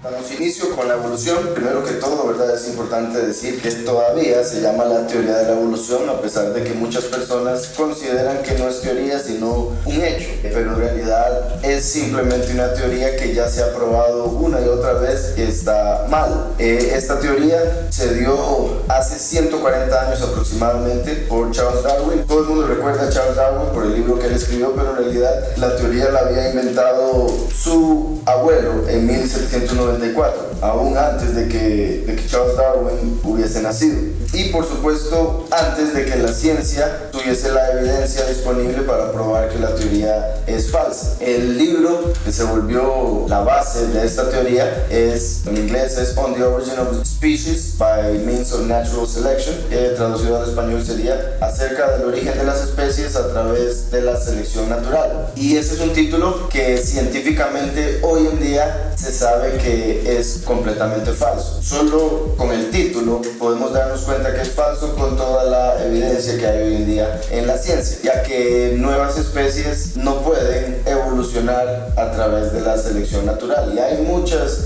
Damos inicio con la evolución. Primero que todo, ¿verdad? Es importante decir que todavía se llama la teoría de la evolución, a pesar de que muchas personas consideran que no es teoría, sino un hecho. Pero en realidad es simplemente una teoría que ya se ha probado una y otra vez que está mal. Esta teoría se dio hace 140 años aproximadamente por Charles Darwin. Todo el mundo recuerda a Charles Darwin por el libro que él escribió, pero en realidad la teoría la había inventado su abuelo en 1794, aún antes de que Charles Darwin hubiese nacido. Y por supuesto, antes de que la ciencia tuviese la evidencia disponible para probar que la teoría es falsa. El libro que se volvió la base de esta teoría en inglés es On the Origin of Species by Means of Natural Selection, que traducido al español sería Acerca del origen de las especies a través de la selección natural. Y ese es un título que científicamente hoy en día se sabe que es completamente falso. Solo con el título podemos darnos cuenta que es falso con toda la evidencia que hay hoy en día en la ciencia, ya que nuevas especies no pueden evolucionar a través de la selección natural. Y hay muchas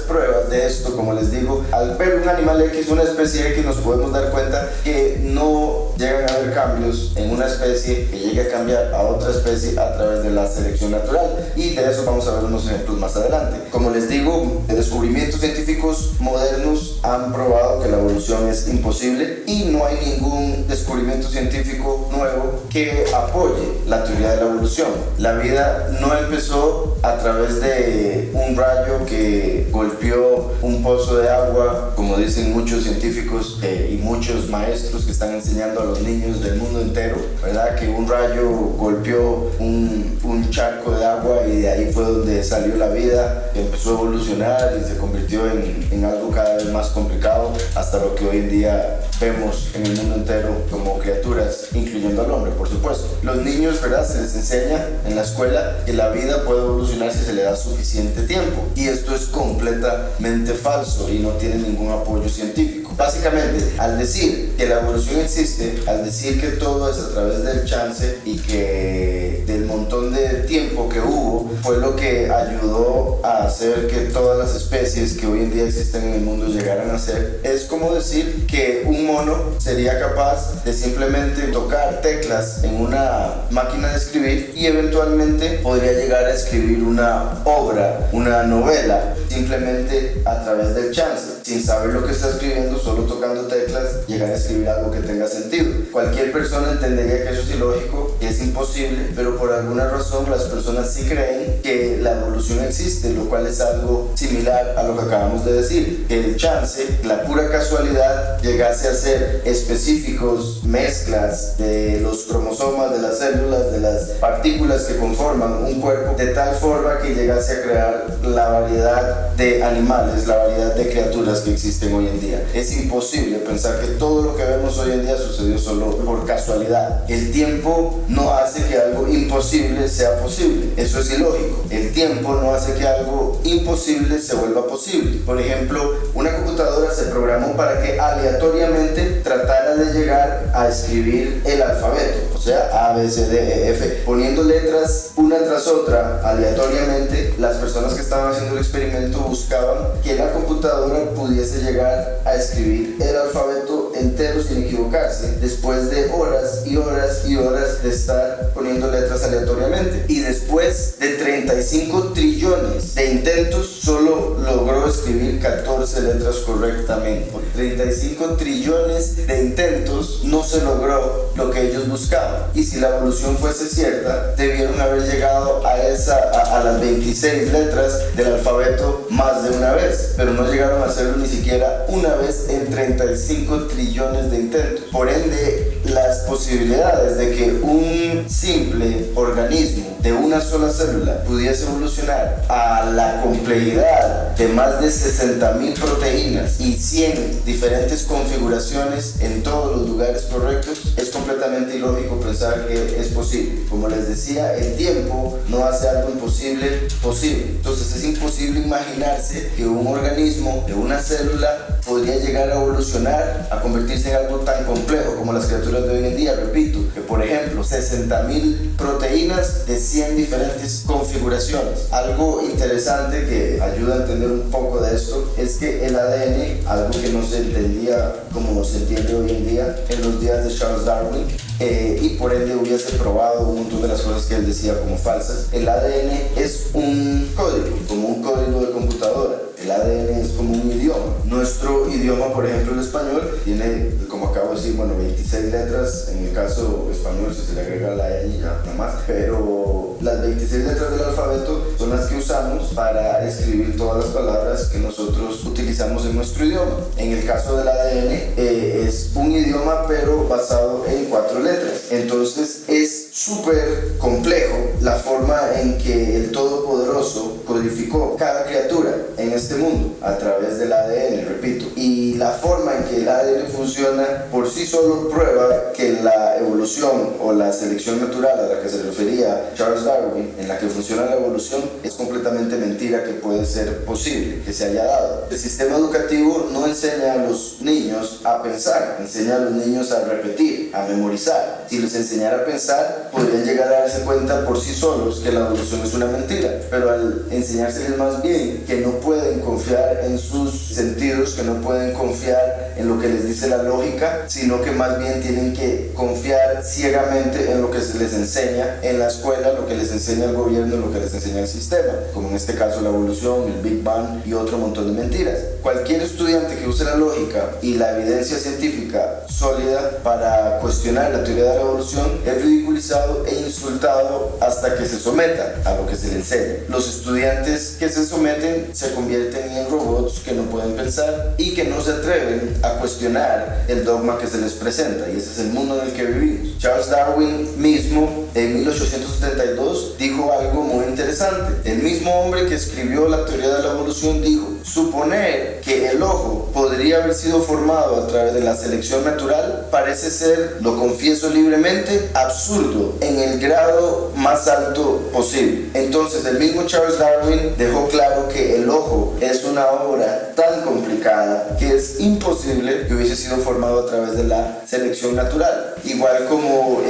pruebas de esto. Como les digo, al ver un animal X, una especie X, nos podemos dar cuenta que no llegan a haber cambios en una especie que llegue a cambiar a otra especie a través de la selección natural, y de eso vamos a ver unos ejemplos más adelante. Como les digo, descubrimientos científicos modernos han probado que la evolución es imposible y no hay ningún descubrimiento científico nuevo que apoye la teoría de la evolución. La vida no empezó a través de un rayo que golpeó un pozo de agua, como dicen muchos científicos y muchos maestros que están enseñando a los niños del mundo entero, ¿verdad? Que un rayo golpeó un charco de agua y de ahí fue donde salió la vida, que empezó a evolucionar y se convirtió en algo cada vez más complicado, hasta lo que hoy en día vemos en el mundo entero como criaturas, incluyendo al hombre, por supuesto. Los niños, ¿verdad? Se les enseña en la escuela que la vida puede evolucionar si se le da suficiente tiempo, y esto es completamente falso y no tiene ningún apoyo científico. Básicamente, al decir que la evolución existe, al decir que todo es a través del chance y que del montón de tiempo que hubo fue lo que ayudó a hacer que todas las especies que hoy en día existen en el mundo llegaran a ser, es como decir que un mono sería capaz de simplemente tocar teclas en una máquina de escribir y eventualmente podría llegar a escribir una obra, una novela, simplemente a través del chance, sin saber lo que está escribiendo, solo tocando teclas, llegar a escribir algo que tenga sentido. Cualquier persona entendería que eso es ilógico, que es imposible, pero por alguna razón las personas sí creen que la evolución existe, lo cual es algo similar a lo que acabamos de decir, que el chance, la pura casualidad, llegase a ser específicos mezclas de los cromosomas, de las células, de las partículas que conforman un cuerpo, de tal forma que llegase a crear la variedad de animales, la variedad de criaturas que existen hoy en día. Es imposible pensar que todo lo que vemos hoy en día sucedió solo por casualidad. El tiempo no hace que algo imposible sea posible. Eso es ilógico. El tiempo no hace que algo imposible se vuelva posible. Por ejemplo, una computadora se programó para que aleatoriamente tratara de llegar a escribir el alfabeto, o sea, A, B, C, D, E, F, poniendo letras una tras otra aleatoriamente. Las personas que estaban haciendo el experimento buscaban que la computadora pudiese llegar a escribir el alfabeto entero sin equivocarse, después de horas y horas y horas de estar poniendo letras aleatoriamente. Y después de 35 trillones de intentos, solo logró escribir 14 letras correctamente. Por 35 trillones de intentos no se logró lo que ellos buscaban. Y si la evolución fuese cierta, debieron haber llegado a las 26 letras del alfabeto más de una vez, pero no llegaron a hacerlo ni siquiera una vez en 35 trillones de intentos. Por ende, las posibilidades de que un simple organismo de una sola célula pudiese evolucionar a la complejidad de más de 60.000 proteínas y 100 diferentes configuraciones en todos los lugares correctos, es completamente ilógico pensar que es posible. Como les decía, el tiempo no hace algo imposible posible. Entonces es imposible imaginarse que un organismo de una célula podría llegar a evolucionar, a convertirse en algo tan complejo como las criaturas computadoras de hoy en día, repito, que por ejemplo 60.000 proteínas de 100 diferentes configuraciones. Algo interesante que ayuda a entender un poco de esto es que el ADN, algo que no se entendía como se entiende hoy en día en los días de Charles Darwin, y por ende hubiese probado un montón de las cosas que él decía como falsas. El ADN es un código, como un código de computadora. El ADN es como un idioma. Nuestro idioma, por ejemplo, el español, tiene, como acabo de decir, 26 letras. En el caso español, si se le agrega la N ya nada más. Pero las 26 letras del alfabeto son las que usamos para escribir todas las palabras que nosotros utilizamos en nuestro idioma. En el caso del ADN, es un idioma, pero basado en 4 letras. Entonces, es súper complejo la forma en que el Todopoderoso codificó cada criatura en este mundo a través del ADN, repito, y la forma en que el ADN funciona por sí solo prueba que la evolución o la selección natural a la que se refería Charles Darwin, en la que funciona la evolución, es completamente mentira que puede ser posible que se haya dado. El sistema educativo no enseña a los niños a pensar, enseña a los niños a repetir, a memorizar. Si les enseñara a pensar, podrían llegar a darse cuenta por sí solos que la evolución es una mentira, pero al enseñárseles más bien que no pueden confiar en sus sentidos, que no pueden confiar en lo que les dice la lógica, sino que más bien tienen que confiar ciegamente en lo que se les enseña en la escuela, lo que les enseña el gobierno, lo que les enseña el sistema, como en este caso la evolución, el Big Bang y otro montón de mentiras. Cualquier estudiante que use la lógica y la evidencia científica sólida para cuestionar la teoría de la evolución es ridiculizado e insultado hasta que se someta a lo que se le enseña. Los estudiantes que se someten se convierten en robots que no pueden pensar y que no se atreven a cuestionar el dogma que se les presenta, y ese es el mundo en el que vivimos. Charles Darwin mismo en 1872 dijo algo muy interesante. El mismo hombre que escribió la teoría de la evolución dijo: suponer que el ojo podría haber sido formado a través de la selección natural parece ser, lo confieso libremente, absurdo en el grado más alto posible. Entonces el mismo Charles Darwin dejó claro que el ojo es una obra tan complicada que es imposible que hubiese sido formado a través de la selección natural. Igual como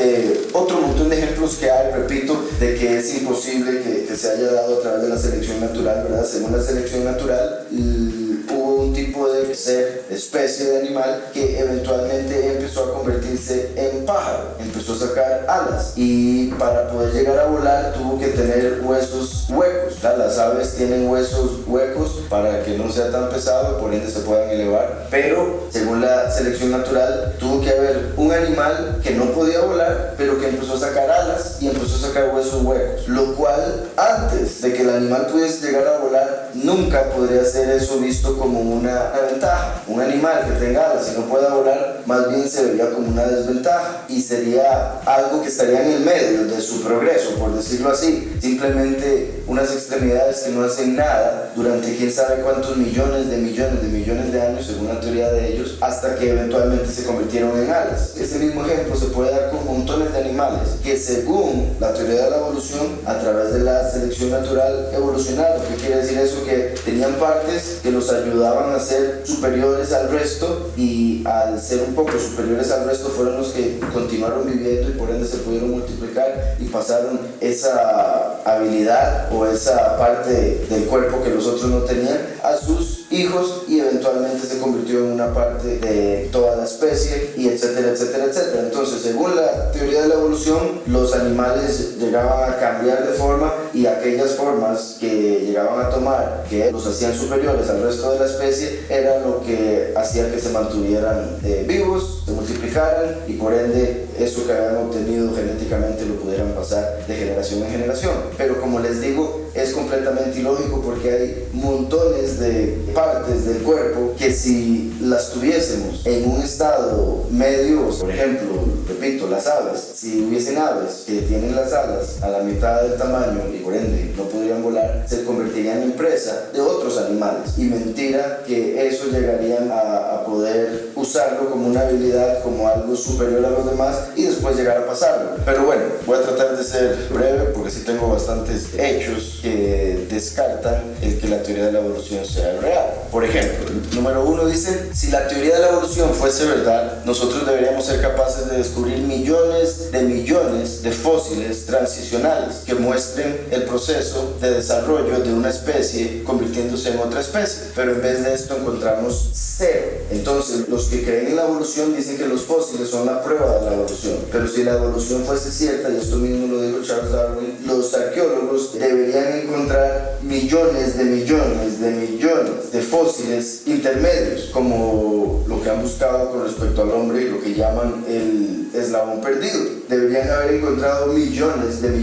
otro montón de ejemplos que hay, repito, de que es imposible que se haya dado a través de la selección natural, ¿verdad? Según la selección natural, hubo un tipo de ser, especie de animal, que eventualmente empezó a convertirse en pájaro, empezó a sacar alas, y para poder llegar a volar tuvo que tener huesos huecos, ¿verdad? Las aves tienen huesos huecos para que no sea tan pesado, por ende se puedan elevar, pero según la selección natural tuvo que haber un animal que no podía volar, pero que empezó a sacar alas y empezó a sacar huesos huecos, lo cual antes de que el animal pudiese llegar a volar nunca podría ser eso visto como una ventaja. Un animal que tenga alas y no pueda volar más bien se vería como una desventaja, y sería algo que estaría en el medio de su progreso, por decirlo así, simplemente unas extremidades que no hacen nada durante quién sabe cuántos millones de años, según la teoría de ellos, hasta que eventualmente se convirtieron en alas. Este mismo ejemplo se puede dar con montones de animales que, según la teoría de la evolución, a través de la selección natural evolucionaron. ¿Qué quiere decir eso? Que tenían partes que los ayudaban a ser superiores al resto, y al ser un poco superiores al resto fueron los que continuaron viviendo y por ende se pudieron multiplicar y pasaron esa habilidad o esa parte del cuerpo que los otros no tenían a sus hijos, y eventualmente se convirtió en una parte de toda la especie, y etcétera, etcétera, etcétera. Entonces, según la teoría de la evolución, los animales llegaban a cambiar de forma, y aquellas formas que llegaban a tomar, que los hacían superiores al resto de la especie, era lo que hacía que se mantuvieran vivos, se multiplicaran, y por ende eso que habían obtenido genéticamente lo pudieran pasar de generación en generación. Pero como les digo, es completamente ilógico, porque hay montones de partes del cuerpo que, si las tuviésemos en un estado medio, por ejemplo, repito, las aves, si hubiesen aves que tienen las alas a la mitad del tamaño y por ende no podrían volar, se convertirían en presa de otros animales, y mentira que eso llegarían a poder usarlo como una habilidad, como algo superior a los demás, y después puede llegar a pasarlo. Pero bueno, voy a tratar de ser breve porque sí tengo bastantes hechos que descartan el que la teoría de la evolución sea real. Por ejemplo, número 1 dice, si la teoría de la evolución fuese verdad, nosotros deberíamos ser capaces de descubrir millones de fósiles transicionales que muestren el proceso de desarrollo de una especie convirtiéndose en otra especie, pero en vez de esto encontramos cero. Entonces, los que creen en la evolución dicen que los fósiles son la prueba de la evolución, pero si la evolución fuese cierta, y esto mismo lo dijo Charles Darwin, los arqueólogos deberían encontrar millones de fósiles intermedios, como lo que han buscado con respecto al hombre y lo que llaman el eslabón perdido. Deberían haber encontrado millones de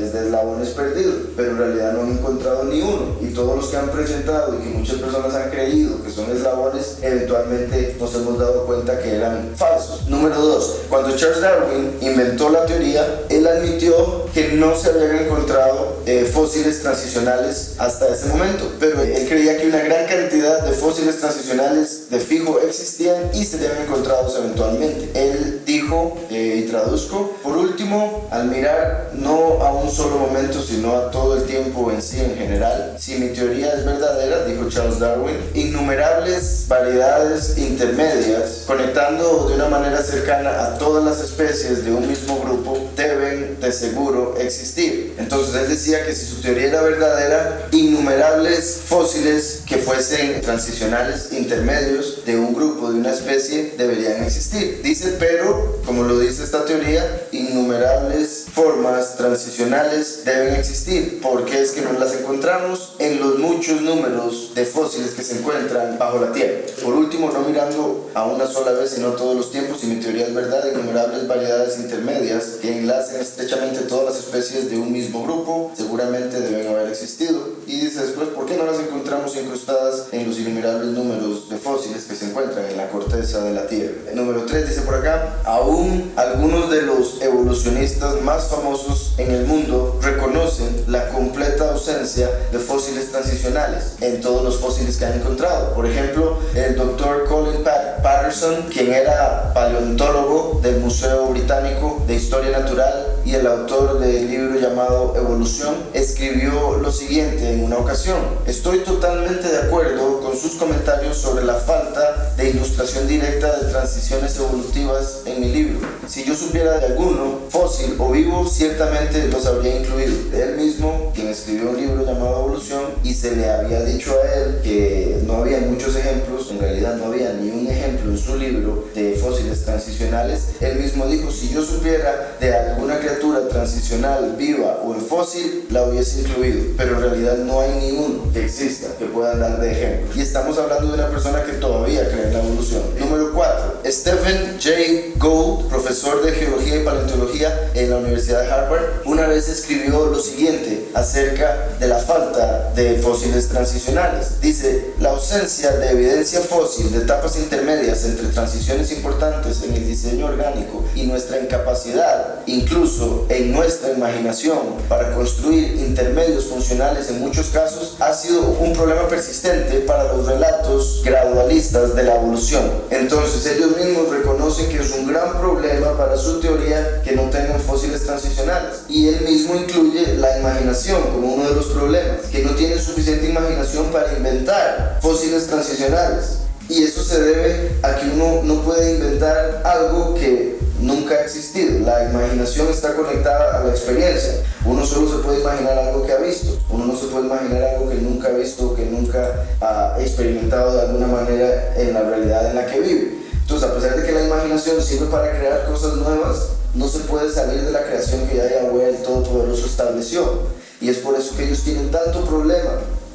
eslabones perdidos, pero en realidad no han encontrado ni uno, y todos los que han presentado y que muchas personas han creído que son eslabones, eventualmente nos hemos dado cuenta que eran falsos. Número 2, cuando Charles Darwin inventó la teoría, él admitió que no se habían encontrado fósiles transicionales hasta ese momento, pero él creía que una gran cantidad de fósiles transicionales de fijo existían y serían encontrados eventualmente. Él dijo, y traduzco, por último, al mirar no a un solo momento, sino a todo el tiempo en sí en general, si mi teoría es verdadera, dijo Charles Darwin, innumerables variedades intermedias, conectando de una manera cercana a todas las especies de un mismo grupo, deben de seguro existir. Entonces él decía que si su teoría era verdadera, innumerables fósiles que fuesen transicionales intermedios de un grupo, de una especie, deberían existir. Dice, pero, como lo dice esta teoría, innumerables formas transicionales deben existir, porque es que no las encontramos en los muchos números de fósiles que se encuentran bajo la Tierra. Por último, no mirando a una sola vez, sino todos los tiempos, si mi teoría es verdad, innumerables variedades intermedias que enlacen estrechamente todas las especies de un mismo grupo, seguramente deben haber existido. Y dice después, ¿por qué no las encontramos incrustadas en los innumerables números de fósiles que se encuentran en la corteza de la Tierra? El número 3 dice por acá, aún algunos de los evolucionistas más famosos en el mundo reconocen la completa ausencia de fósiles transicionales en todos los fósiles que han encontrado. Por ejemplo, el doctor Colin Patterson, quien era paleontólogo del Museo Británico de Historia Natural y el autor del libro llamado Evolución, escribió lo siguiente en una ocasión: estoy totalmente de acuerdo con sus comentarios sobre la falta de ilustración directa de transiciones evolutivas en mi libro. Si yo supiera de alguno, fósil o vivo, ciertamente los habría incluido. Él mismo, quien escribió un libro llamado Evolución, y se le había dicho a él que no había muchos ejemplos, en realidad no había ni un ejemplo en su libro de fósiles transicionales, él mismo dijo, si yo supiera de alguna criatura transicional viva o en fósil, la hubiese incluido, pero en realidad no hay ni uno que exista que pueda dar de ejemplo. Y estamos hablando de una persona que todavía cree en la evolución. Número 4, Stephen Jay Gould, profesor de geología y paleontología en la Universidad de Harvard, una vez escribió lo siguiente acerca de la falta de fósiles transicionales. Dice, la ausencia de evidencia fósil de etapas intermedias entre transiciones importantes en el diseño orgánico y nuestra incapacidad, incluso en nuestra imaginación, para construir intermedios funcionales en muchos casos, ha sido un problema persistente para los relatos gradualistas de la evolución. Entonces ellos mismos reconocen que es un gran problema para su teoría que no tengan fósiles transicionales, y él mismo incluye la imaginación como uno de los problemas, que no tienen suficiente imaginación para inventar fósiles transicionales, y eso se debe a que uno no puede inventar algo que nunca ha existido. La imaginación está conectada a la experiencia. Uno solo se puede imaginar algo que ha visto, uno no se puede imaginar algo que nunca ha visto, que nunca ha experimentado de alguna manera en la realidad en la que vive. Entonces, a pesar de que la imaginación sirve para crear cosas nuevas, no se puede salir de la creación que ya Yahweh el Todopoderoso estableció, y es por eso que ellos tienen tanto problema.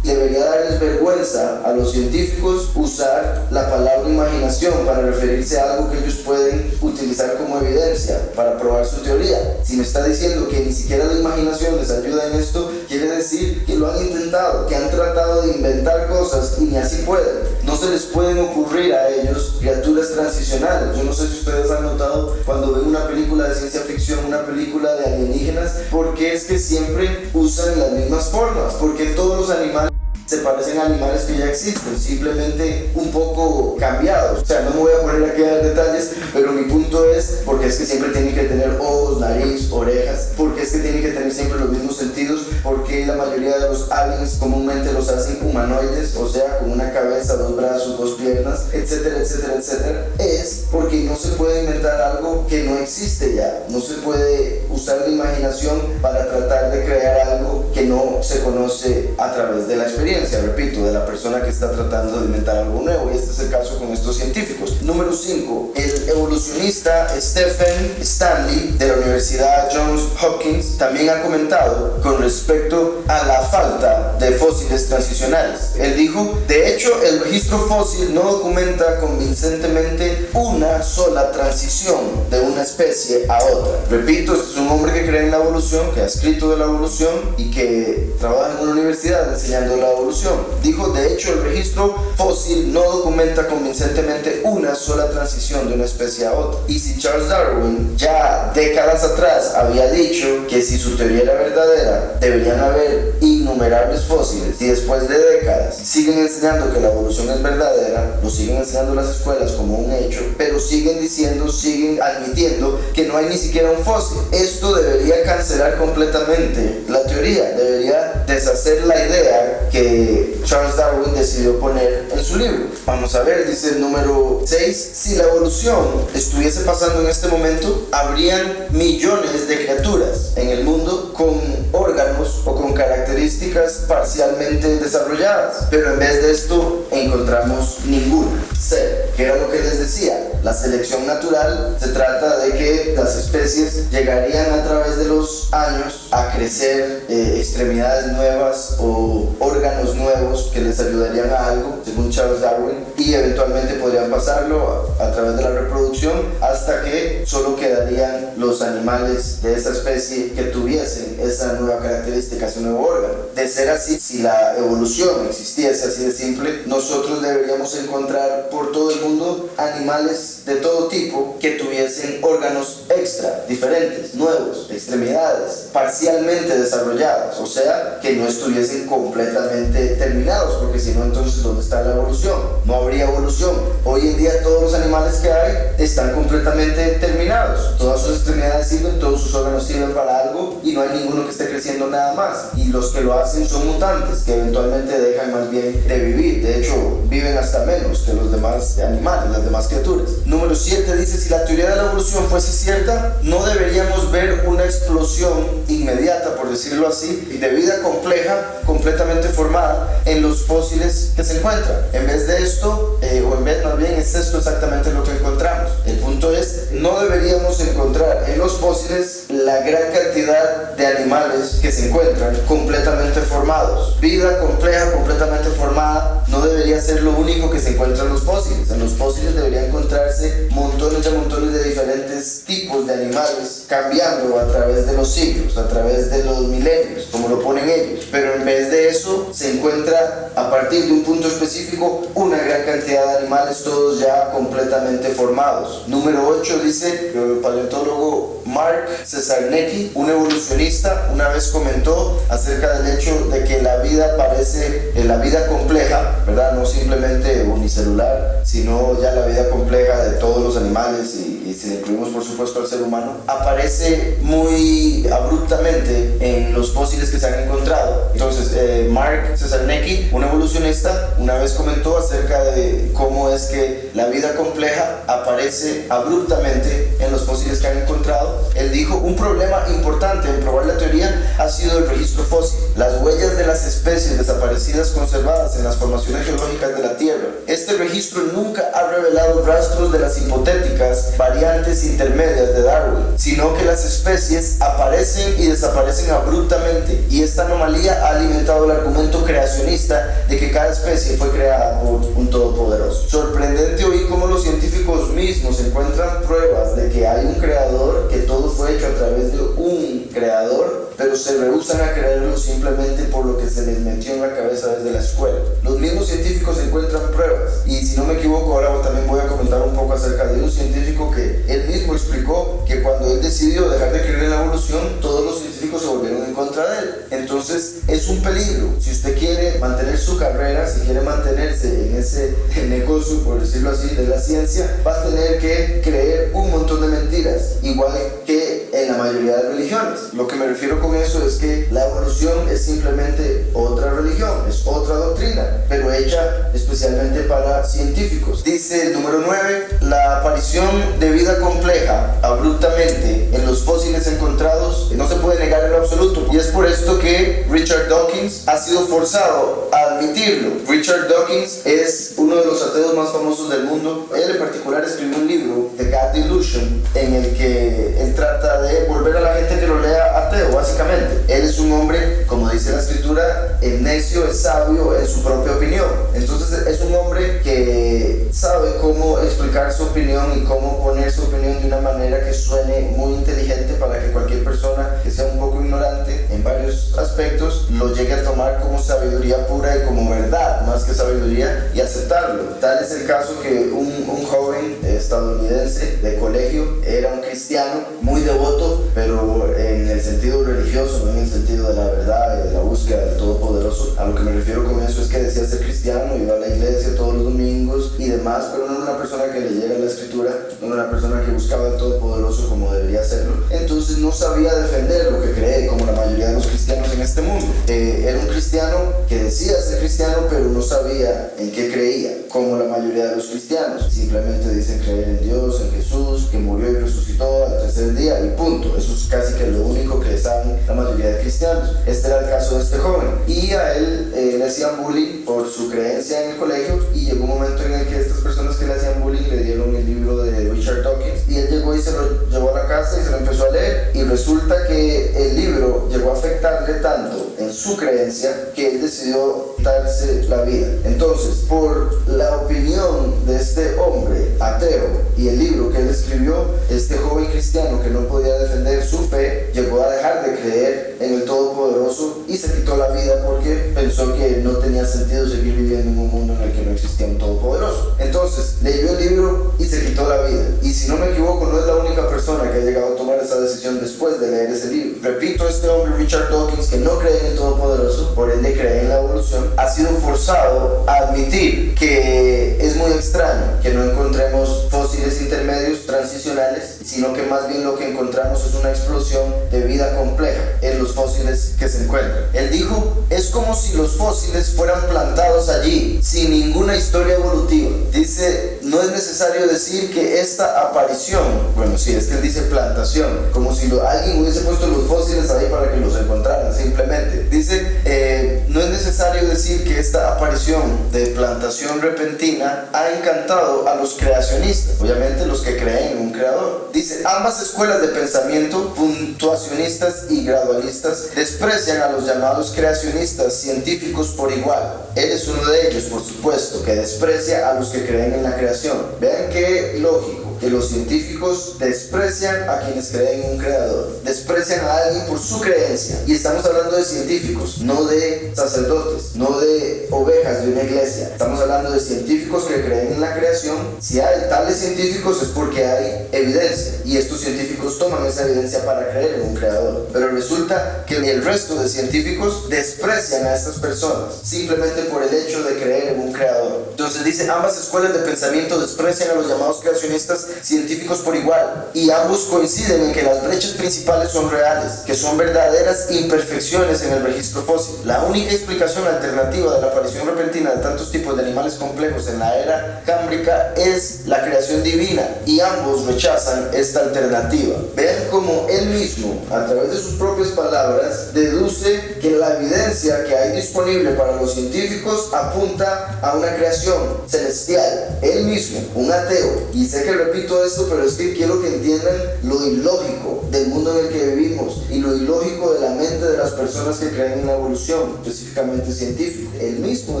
Debería darles vergüenza a los científicos usar la palabra imaginación para referirse a algo que ellos pueden utilizar como evidencia para probar su teoría. Si me está diciendo que ni siquiera la imaginación les ayuda en esto, quiere decir que lo han intentado, que han tratado de inventar cosas y ni así pueden. No se les pueden ocurrir a ellos criaturas transicionales. Yo no sé si ustedes han notado cuando ven una película de ciencia ficción, una película de alienígenas, porque es que siempre usan las mismas formas, porque todos los animales se parecen a animales que ya existen, simplemente un poco cambiados. O sea, no me voy a poner aquí a dar detalles, pero mi punto es porque es que siempre tienen que tener ojos, nariz, orejas, porque es que tienen que tener siempre los mismos sentidos, porque la mayoría de los aliens comúnmente los hacen humanoides, o sea, con una cabeza, dos brazos, dos piernas, etcétera, etcétera, etcétera. Es porque no se puede inventar algo que no existe ya, no se puede usar la imaginación para tratar de crear algo que no se conoce a través de la experiencia, repito, de la persona que está tratando de inventar algo nuevo, y este es el caso con estos científicos. Número 5, el evolucionista Stephen Stanley de la Universidad Johns Hopkins también ha comentado con respecto a la falta de fósiles transicionales. Él dijo, de hecho, el registro fósil no documenta convincentemente una sola transición de una especie a otra. Repito, este es un hombre que cree en la evolución, que ha escrito de la evolución y que trabaja en una universidad enseñando la evolución. Dijo, de hecho, el registro fósil no documenta convincentemente una sola transición de una especie a otra. Y si Charles Darwin ya décadas atrás había dicho que si su teoría era verdadera, deberían haber innumerables fósiles, y después de décadas siguen enseñando que la evolución es verdadera, lo siguen enseñando las escuelas como un hecho, pero siguen diciendo, siguen admitiendo que no hay ni siquiera un fósil. Esto debería cancelar completamente la teoría, debería deshacer la idea que Charles Darwin decidió poner en su libro. Vamos a ver, dice el número 6, si la evolución estuviese pasando en este momento, habrían millones de criaturas en el mundo con órganos o con características parcialmente desarrolladas, pero en vez de esto encontramos ninguna. C, que era lo que les decía, la selección natural se trata de que las especies llegarían a través de los años a crecer extremidades nuevas o órganos nuevos que les ayudarían a algo, según Charles Darwin, y eventualmente podrían pasarlo a través de la reproducción hasta que solo quedarían los animales de esa especie que tuviesen esa nueva característica, ese nuevo órgano. De ser así, si la evolución existiese así de simple, nosotros deberíamos encontrar por todo el mundo animales de todo tipo que tuviesen órganos extra, diferentes, nuevos, extremidades, parcialmente desarrollados, o sea, que no estuviesen completamente terminados, porque si no, entonces ¿dónde está la evolución? No habría evolución. Hoy en día todos los animales que hay están completamente terminados, todas sus extremidades sirven, todos sus órganos sirven para algo y no hay ninguno que esté creciendo nada más, y los que lo hacen son mutantes que eventualmente dejan más bien de vivir, de hecho viven hasta menos que los demás animales, las demás criaturas. Número 7 dice, si la teoría de la evolución fuese cierta, no deberíamos ver una explosión inmediata, por decirlo así, de vida compleja, completamente formada en los fósiles que se encuentran. En vez de esto, o en vez más bien es esto exactamente lo que encontramos. El punto es, no deberíamos encontrar en los fósiles la gran cantidad de animales que se encuentran completamente formados. Vida compleja, completamente formada, no debería ser lo único que se encuentra en los fósiles. En los fósiles deberían encontrarse montones de diferentes tipos de animales cambiando a través de los siglos, a través de los milenios, como lo ponen ellos. Pero en vez de eso, se encuentra a partir de un punto específico una gran cantidad de animales, todos ya completamente formados. Número 8 dice, el paleontólogo Mark Cesarnecki, un evolucionista, una vez comentó acerca del hecho de que la vida parece, la vida compleja, ¿verdad? No simplemente unicelular, sino ya la vida compleja de todos los animales y si incluimos por supuesto al ser humano, aparece muy abruptamente en los fósiles que se han encontrado. Entonces, Mark Cesarnecki, un evolucionista, una vez comentó acerca de cómo es que la vida compleja aparece abruptamente en los fósiles que han encontrado. Él dijo, un problema importante en probar la teoría ha sido el registro fósil, las huellas de las especies desaparecidas conservadas en las formaciones geológicas de la Tierra. Este registro nunca ha revelado rastros de las hipotéticas variantes intermedias de Darwin, sino que las especies aparecen y desaparecen abruptamente, y esta anomalía ha alimentado el argumento creacionista de que cada especie fue creada por un todopoderoso. Sorprendente oír cómo los científicos mismos encuentran pruebas de que hay un creador, que todo fue hecho a través de un creador, pero se rehúsan a creerlo simplemente por lo que se les metió en la cabeza desde la escuela. Los mismos científicos encuentran pruebas, y si no me equivoco, ahora también voy a comentar un poco acerca de un científico que él mismo explicó que cuando él decidió dejar de creer en la evolución, todos los científicos se volvieron en contra de él. Entonces es un peligro. Si usted quiere mantener su carrera, si quiere mantenerse en ese negocio, por decirlo así, de la ciencia, va a tener que creer un montón de mentiras, igual que en la mayoría de religiones. Lo que me refiero con eso es que la evolución es simplemente otra religión, es otra doctrina, pero hecha especialmente para científicos. Dice el número 9, la aparición de vida compleja abruptamente en los fósiles encontrados no se puede negar en lo absoluto, y es por esto que Richard Dawkins ha sido forzado a admitirlo. Richard Dawkins es uno de los ateos más famosos del mundo. Él en particular escribió un libro, The God Delusion, en el que él trata de volver a la gente que lo lea ateo, básicamente. Él es un hombre, como dice la escritura, el necio es sabio en su propia opinión. Entonces es un hombre que sabe cómo explicar su opinión y cómo poner su opinión de una manera que suene muy inteligente para que cualquier persona que sea un poco ignorante en varios aspectos lo llegue a tomar como sabiduría pura y como verdad, más que sabiduría, y aceptarlo. Tal es el caso que un joven estadounidense de colegio era un cristiano muy devoto, pero en el sentido religioso, no en el sentido de la verdad y de la búsqueda del Todopoderoso. A lo que me refiero con eso es que decía ser cristiano, iba a la iglesia todos los domingos y demás, pero no era una persona que le llega a la escritura, no era una persona que buscaba el Todopoderoso como debería hacerlo. Entonces no sabía defender lo que cree, como la mayoría de los cristianos en este mundo. Era un cristiano que decía ser cristiano, pero no sabía en qué creía, como la mayoría de los cristianos. Simplemente dicen creer en Dios, en Jesús, que murió y resucitó al tercer día y punto. Eso es casi que lo único que saben la mayoría de cristianos. Este era el caso de este joven, y a él le hacían bullying por su creencia en el colegio, y llegó un momento en el que estas personas que le hacían bullying le dieron el libro de Richard Dawkins, y él llegó y se lo llevó a la casa y se lo empezó a leer, y resulta que el libro llegó a afectarle tanto en su creencia que él decidió quitarse la vida. Entonces, por la opinión de este hombre ateo y el libro que él escribió, este joven cristiano que no podía defender su fe llegó a dejar de creer en el Todopoderoso y se quitó la vida porque pensó que no tenía sentido seguir viviendo en un mundo en el que no existía un Todopoderoso. Entonces leyó el libro y se quitó la vida, y si no me equivoco no es la única persona que ha llegado a tomar esa decisión después de leer ese libro. Repito, este hombre Richard Dawkins, que no cree en el Todopoderoso, por ende cree en la evolución, ha sido forzado a admitir que es muy extraño que no encontremos fósiles intermedios transicionales, sino que más bien lo que encontramos es una explosión de vida compleja en los fósiles que se encuentran. Él dijo, es como si los fósiles fueran plantados allí sin ninguna historia evolutiva. Dice, no es necesario decir que esta aparición, bueno, sí, es que él dice plantación, como si alguien hubiese puesto los fósiles ahí para que los encontraran, simplemente. Dice, no es necesario decir que esta aparición de plantación repentina ha encantado a los creacionistas, obviamente los que creen en un creador. Dice, ambas escuelas de pensamiento, puntuacionistas y gradualistas, desprecian a los llamados creacionistas científicos por igual. Él es uno de ellos, por supuesto, que desprecia a los que creen en la creación. Vean qué lógico, que los científicos desprecian a quienes creen en un creador, desprecian a alguien por su creencia. Y estamos hablando de científicos, no de sacerdotes, no de ovejas de una iglesia. Estamos hablando de científicos que creen en la creación. Si hay tales científicos es porque hay evidencia, y estos científicos toman esa evidencia para creer en un creador. Pero resulta que el resto de científicos desprecian a estas personas simplemente por el hecho de creer en un creador. Entonces dice, ambas escuelas de pensamiento desprecian a los llamados creacionistas científicos por igual, y ambos coinciden en que las brechas principales son reales, que son verdaderas imperfecciones en el registro fósil. La única explicación alternativa de la aparición repentina de tantos tipos de animales complejos en la era cámbrica es la creación divina, y ambos rechazan esta alternativa. Vean cómo él mismo, a través de sus propias palabras, deduce que la evidencia que hay disponible para los científicos apunta a una creación celestial. Él mismo, un ateo, y sé que repito esto, pero es que quiero que entiendan lo ilógico del mundo en el que vivimos y lo ilógico de la mente de las personas que creen en la evolución, específicamente científica. Él mismo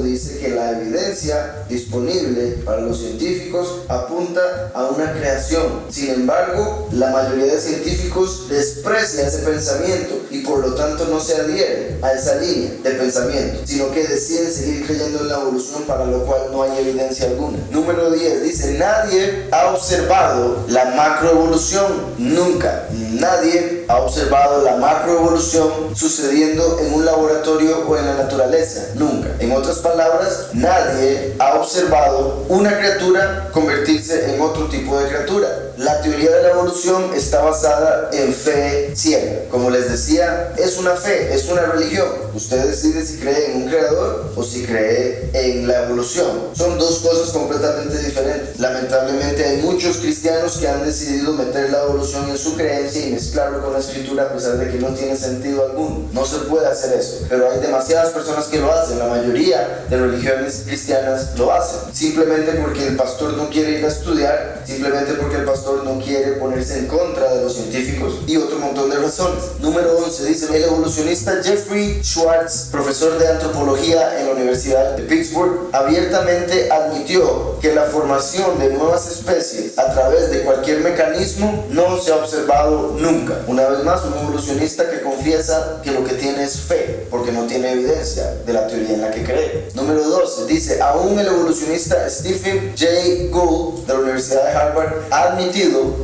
dice que la evidencia disponible para los científicos apunta a una creación. Sin embargo, la mayoría de científicos desprecia ese pensamiento y por lo tanto no se adhieren a esa línea de pensamiento, sino que deciden seguir creyendo en la evolución, para lo cual no hay evidencia alguna. Número 10 dice, nadie ha observado la macroevolución nunca. Nadie ha observado la macroevolución sucediendo en un laboratorio o en la naturaleza. Nunca. En otras palabras, nadie ha observado una criatura convertirse en otro tipo de criatura. La teoría de la evolución está basada en fe ciega. Como les decía, es una fe, es una religión. Usted decide si cree en un creador o si cree en la evolución. Son dos cosas completamente diferentes. Lamentablemente hay muchos cristianos que han decidido meter la evolución en su creencia y mezclarlo con la escritura a pesar de que no tiene sentido alguno. No se puede hacer eso. Pero hay demasiadas personas que lo hacen. La mayoría de religiones cristianas lo hacen. Simplemente porque el pastor no quiere ir a estudiar, simplemente porque el pastor no quiere ponerse en contra de los científicos y otro montón de razones. Número 11 dice: el evolucionista Jeffrey Schwartz, profesor de antropología en la Universidad de Pittsburgh, abiertamente admitió que la formación de nuevas especies a través de cualquier mecanismo no se ha observado nunca. Una vez más, un evolucionista que confiesa que lo que tiene es fe, porque no tiene evidencia de la teoría en la que cree. Número 12 dice: aún el evolucionista Stephen Jay Gould de la Universidad de Harvard ha admitido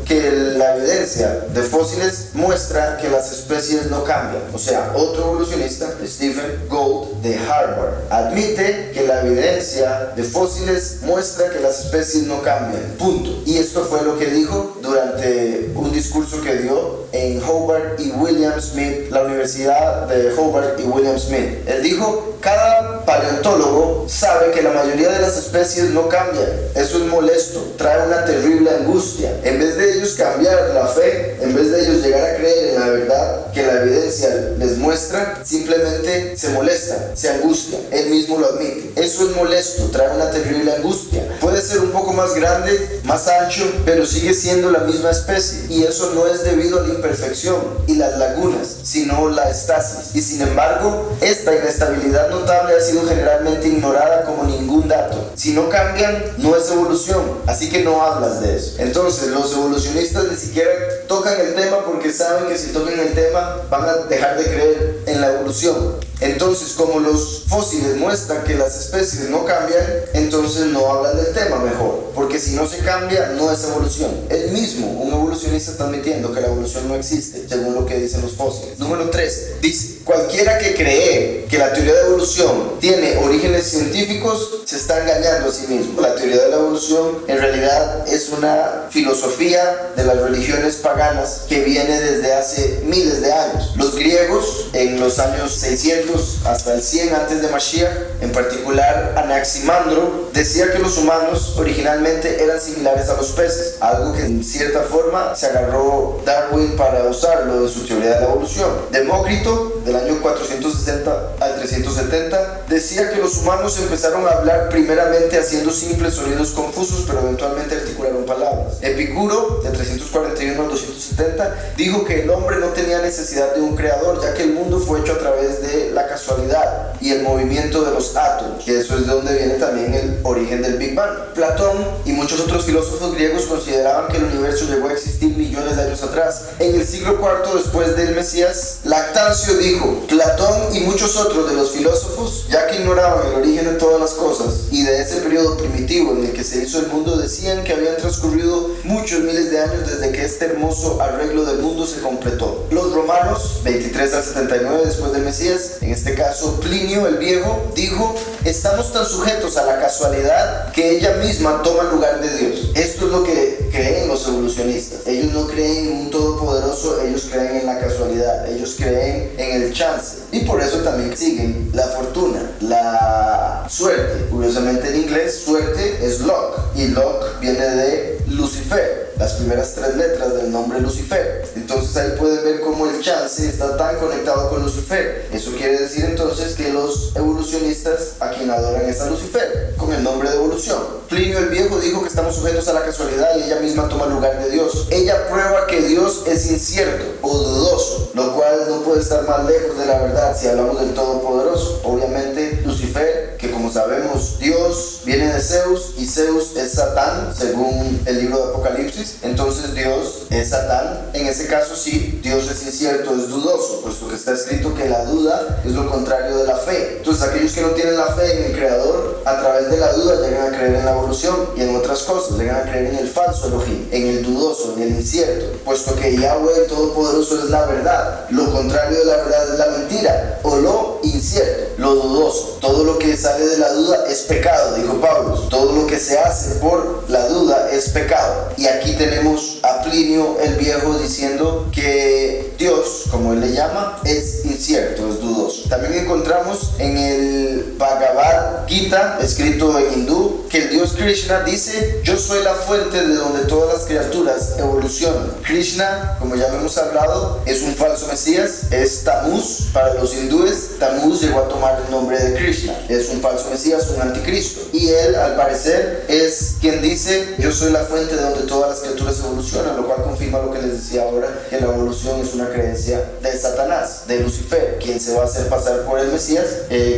que la evidencia de fósiles muestra que las especies no cambian. O sea, otro evolucionista, Stephen Gould de Harvard, admite que la evidencia de fósiles muestra que las especies no cambian. Punto. Y esto fue lo que dijo durante un discurso que dio en Hobart y William Smith, la Universidad de Hobart y William Smith. Él dijo: cada paleontólogo sabe que la mayoría de las especies no cambian. Eso es molesto, trae una terrible angustia. En vez de ellos cambiar la fe, en vez de ellos llegar a creer en la verdad que la evidencia les muestra, simplemente se molestan, se angustian. Él mismo lo admite. Eso es molesto, trae una terrible angustia. Puede ser un poco más grande, más ancho, pero sigue siendo la misma especie. Y eso no es debido a la imperfección y las lagunas, sino la estasis. Y sin embargo, esta inestabilidad notable ha sido generalmente ignorada como ningún dato. Si no cambian, no es evolución. Así que no hablas de eso. Entonces, los evolucionistas ni siquiera tocan el tema porque saben que si tocan el tema van a dejar de creer en la evolución. Entonces, como los fósiles muestran que las especies no cambian, entonces no hablan del tema mejor, porque si no se cambia, no es evolución. Él mismo, un evolucionista, está admitiendo que la evolución no existe, según lo que dicen los fósiles. Número 3, dice: cualquiera que cree que la teoría de evolución tiene orígenes científicos, se está engañando a sí mismo. La teoría de la evolución, en realidad, es una filosofía de las religiones paganas que viene desde hace miles de años. Los griegos, en los años 600 hasta el 100 antes de Mashiach, en particular Anaximandro, decía que los humanos originalmente eran similares a los peces, algo que en cierta forma se agarró Darwin para usarlo en su teoría de la evolución. Demócrito, del año 460 al 370, decía que los humanos empezaron a hablar primeramente haciendo simples sonidos confusos, pero eventualmente articularon palabras. Epicuro, de 341 al 270, dijo que el hombre no tenía necesidad de un creador, ya que el mundo fue hecho a través de la casualidad y el movimiento de los átomos, que eso es de donde viene también el origen del Big Bang. Platón y muchos otros filósofos griegos consideraban que el universo llegó a existir millones de años atrás. En el siglo IV después del Mesías, Lactancio dijo: Platón y muchos otros de los filósofos, ya que ignoraban el origen de todas las cosas y de ese periodo primitivo en el que se hizo el mundo, decían que habían transcurrido muchos miles de años desde que este hermoso arreglo del mundo se completó. Los romanos, 23 al 79 después del Mesías, en este caso Plinio el Viejo, dijo: estamos tan sujetos a la casualidad que ella misma toma el lugar de Dios. Esto es lo que creen los evolucionistas. Ellos no creen en un todopoderoso, ellos creen en la casualidad, ellos creen en el chance, y por eso también siguen la fortuna, la suerte. Curiosamente en inglés suerte es luck, y luck viene de Lucifer, las primeras 3 letras del nombre Lucifer. Entonces ahí pueden ver cómo el chance está tan conectado con Lucifer. Eso quiere decir entonces que los evolucionistas a quien adoran es a Lucifer, con el nombre de evolución. Plinio el Viejo dijo que estamos sujetos a la casualidad y ella misma toma el lugar de Dios. Ella prueba que Dios es incierto o dudoso, lo cual no puede estar más lejos de la verdad si hablamos del Todopoderoso. Obviamente Lucifer, que como sabemos Dios viene de Zeus y Zeus es Satán, según el libro de Apocalipsis. Entonces Dios es Satán. En ese caso sí, Dios es incierto, es dudoso, puesto que está escrito que la duda es lo contrario de la fe. Entonces aquellos que no tienen la fe en el Creador A través de la duda llegan a creer en la evolución y en otras cosas, llegan a creer en el falso Elohim, en el dudoso, en el incierto, puesto que Yahweh el Todopoderoso es la verdad. Lo contrario de la verdad es la mentira, o lo incierto, lo dudoso. Todo lo que sale de la duda es pecado, dijo Pablo. Todo lo que se hace por la duda es pecado. Y aquí tenemos a Plinio el Viejo diciendo que Dios, como él le llama, es incierto, es dudoso. También encontramos en el Bhagavad Gita, escrito en hindú, que el Dios Krishna dice: yo soy la fuente de donde todas las criaturas evolucionan. Krishna, como ya hemos hablado, es un falso Mesías, es Tammuz para los hindúes. Tammuz llegó a tomar el nombre de Krishna, es un falso Mesías, un anticristo, y él al parecer es quien dice: yo soy la fuente de donde todas las criaturas evolucionan, lo cual confirma lo que les decía ahora, que la evolución es una creencia de Satanás, de Lucifer, quien se va a hacer pasar por el Mesías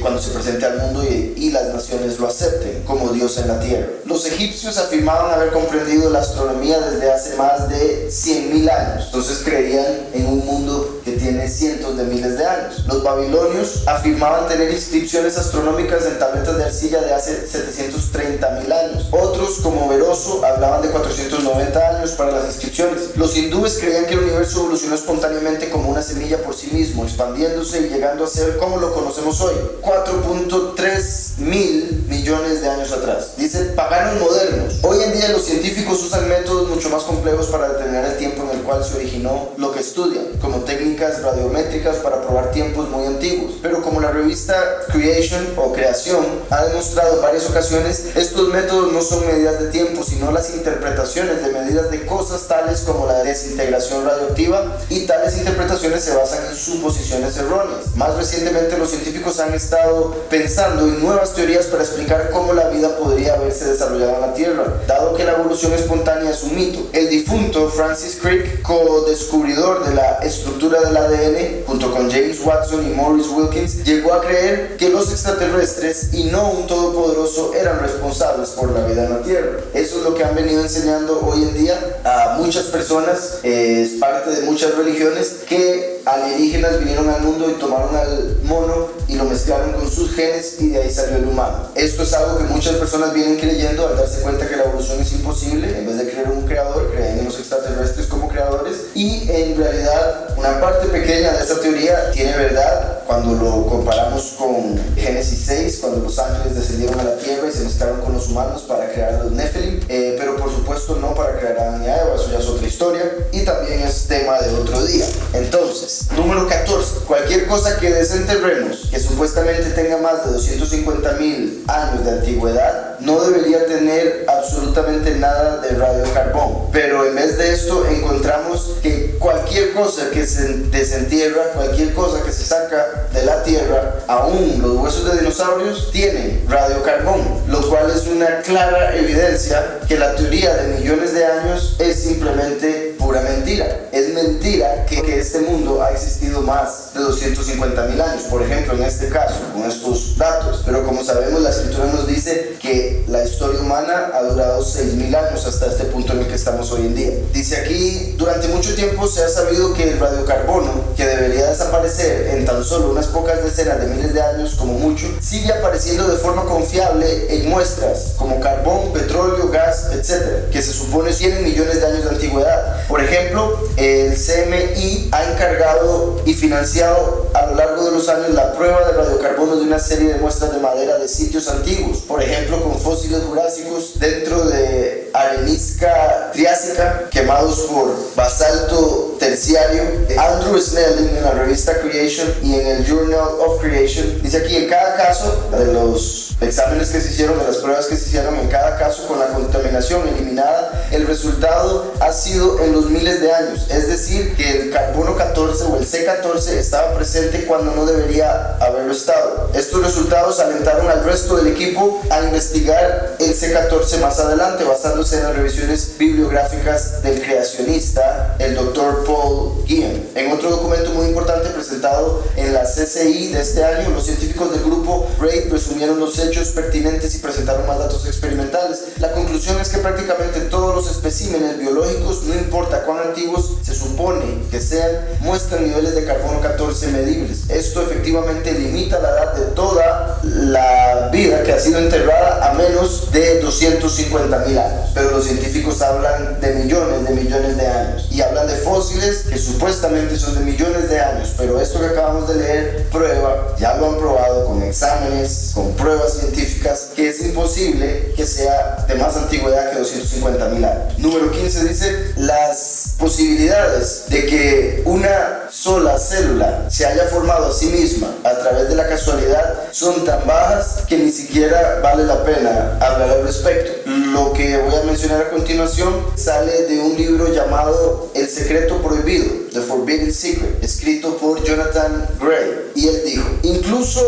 cuando se presente al mundo y las naciones lo acepten como Dios en la tierra. Los egipcios afirmaban haber comprendido la astronomía desde hace más de 100.000 años, entonces creían en un mundo que tiene cientos de miles de años. Los babilonios afirmaban tener inscripciones astronómicas en tabletas de arcilla de hace 730.000 años. Otros, como Veroso, hablaban de 490 años para las inscripciones. Los hindúes creían que el universo evolucionó espontáneamente como una semilla por sí mismo, expandiéndose y llegando a ser como lo conocemos hoy, 4.3 mil millones de años atrás. Dicen paganos modernos. Hoy en día los científicos usan métodos mucho más complejos para determinar el tiempo en el cual se originó lo que estudian, como técnicas radiométricas para probar tiempos muy antiguos. Pero como la revista Creation o Creación ha demostrado en varias ocasiones, estos métodos no son medidas de tiempo, sino las interpretaciones de medidas de cosas tales como la desintegración radioactiva, y tales interpretaciones se basan en suposiciones erróneas. Más recientemente los científicos han estado pensando en nuevas teorías para explicar cómo la vida podría haberse desarrollado en la Tierra, dado que la evolución espontánea es un mito. El difunto Francis Crick, co-descubridor de la estructura del ADN, junto con James Watson y Maurice Wilkins, llegó a creer que los extraterrestres y no un todopoderoso eran responsables por la vida en la Tierra. Eso es lo que han venido enseñando hoy en día a muchas personas, es parte de muchas religiones, que alienígenas vinieron al mundo y tomaron al mono y lo mezclaron con sus genes y de ahí salió el humano. Esto es algo que muchas personas vienen creyendo al darse cuenta que la evolución es imposible. En vez de creer en un creador, creen en los extraterrestres como creadores, y en realidad una parte pequeña de esta teoría tiene verdad cuando lo comparamos con Génesis 6, cuando los ángeles descendieron a la tierra y se mezclaron con los humanos para crear a los Nephilim, pero por supuesto no para crear a Adán y a Eva. Eso ya es otra historia y también es tema de otro día. Entonces, número 14, cualquier cosa que desenterremos que supuestamente tenga más de 250.000 años de antigüedad no debería tener absolutamente nada de radiocarbón, pero en vez de esto encontramos que cualquier cosa que se desentierra, cualquier cosa que se saca de la tierra, aún los huesos de dinosaurios, tienen radiocarbón, lo cual es una clara evidencia que la teoría de millones de años es simplemente pura mentira. Es mentira que este mundo ha existido más de 250.000 años, por ejemplo, en este caso, con estos datos. Pero como sabemos, la escritura nos dice que la historia humana ha durado 6.000 años hasta este punto en el que estamos hoy en día. Dice aquí: durante mucho tiempo se ha sabido que el radiocarbono, que debería desaparecer en tan solo unas pocas decenas de miles de años como mucho, sigue apareciendo de forma confiable en muestras como carbón, petróleo, gas, etc., que se supone tienen millones de años de antigüedad. Por ejemplo, el CMI ha encargado y financiado a lo largo de los años la prueba de radiocarbono de una serie de muestras de madera de sitios antiguos, por ejemplo con fósiles jurásicos dentro de arenisca triásica quemados por basalto terciario. Andrew Snelling, en la revista Creation y en el Journal of Creation, dice aquí: en cada caso de los exámenes que se hicieron, de las pruebas que se hicieron, en cada caso con la contaminación eliminada, el resultado ha sido en los miles de años. Es decir, que el carbono 14 o el C14 estaba presente cuando no debería haberlo estado. Estos resultados alentaron al resto del equipo a investigar el C14 más adelante, basándose en las revisiones bibliográficas del creacionista, el Dr. Paul Guillen. En otro documento muy importante presentado en la CCI de este año, los científicos del grupo RAID presumieron los hechos pertinentes y presentaron más datos experimentales. La conclusión es que prácticamente todos los especímenes biológicos, no importa cuán antiguos se supone que sean, muestran niveles de carbono 14 medibles. Esto efectivamente limita la edad de toda la vida que ha sido enterrada a menos de 250.000 años, pero los científicos hablan de millones de años, y hablan de fósiles que supuestamente son de millones de años, pero esto que acabamos de leer ya lo han probado con exámenes, con pruebas científicas, que es imposible que sea de más antigüedad que 250.000 años. Número 15 dice: las posibilidades de que una sola célula se haya formado a sí misma a través de la casualidad son tan bajas que ni siquiera vale la pena hablar al respecto. Lo que voy a mencionar a continuación sale de un libro llamado El secreto prohibido, The Forbidden Secret, escrito por Jonathan Gray, y él dijo: incluso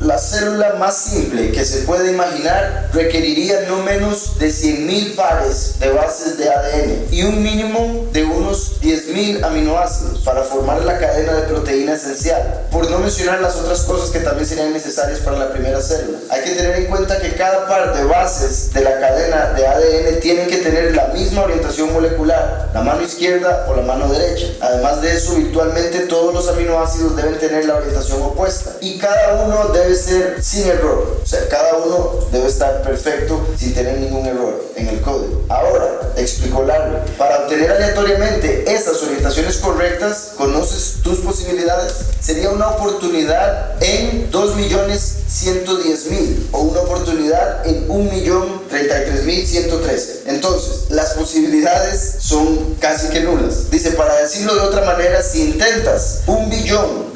la célula más simple que se puede imaginar requeriría no menos de 100.000 pares de bases de ADN y un mínimo de unos 10.000 aminoácidos para formar la cadena de proteína esencial, por no mencionar las otras cosas que también serían necesarias para la primera célula. Hay que tener en cuenta que cada par de bases de la cadena de ADN tienen que tener la misma orientación molecular, la mano izquierda o la mano derecha. Además de eso, virtualmente todos los aminoácidos deben tener la orientación opuesta, y cada uno debe ser sin error, o sea, cada uno debe estar perfecto sin tener ningún error en el código. Ahora, explicó Larry, para obtener aleatoriamente estas orientaciones correctas, ¿conoces tus posibilidades? Sería una oportunidad en 2.110.000 o una oportunidad en 1.033.113. Entonces, las posibilidades son casi que nulas. Dice, para decirlo de otra manera, si intentas 1.000.000.000.000,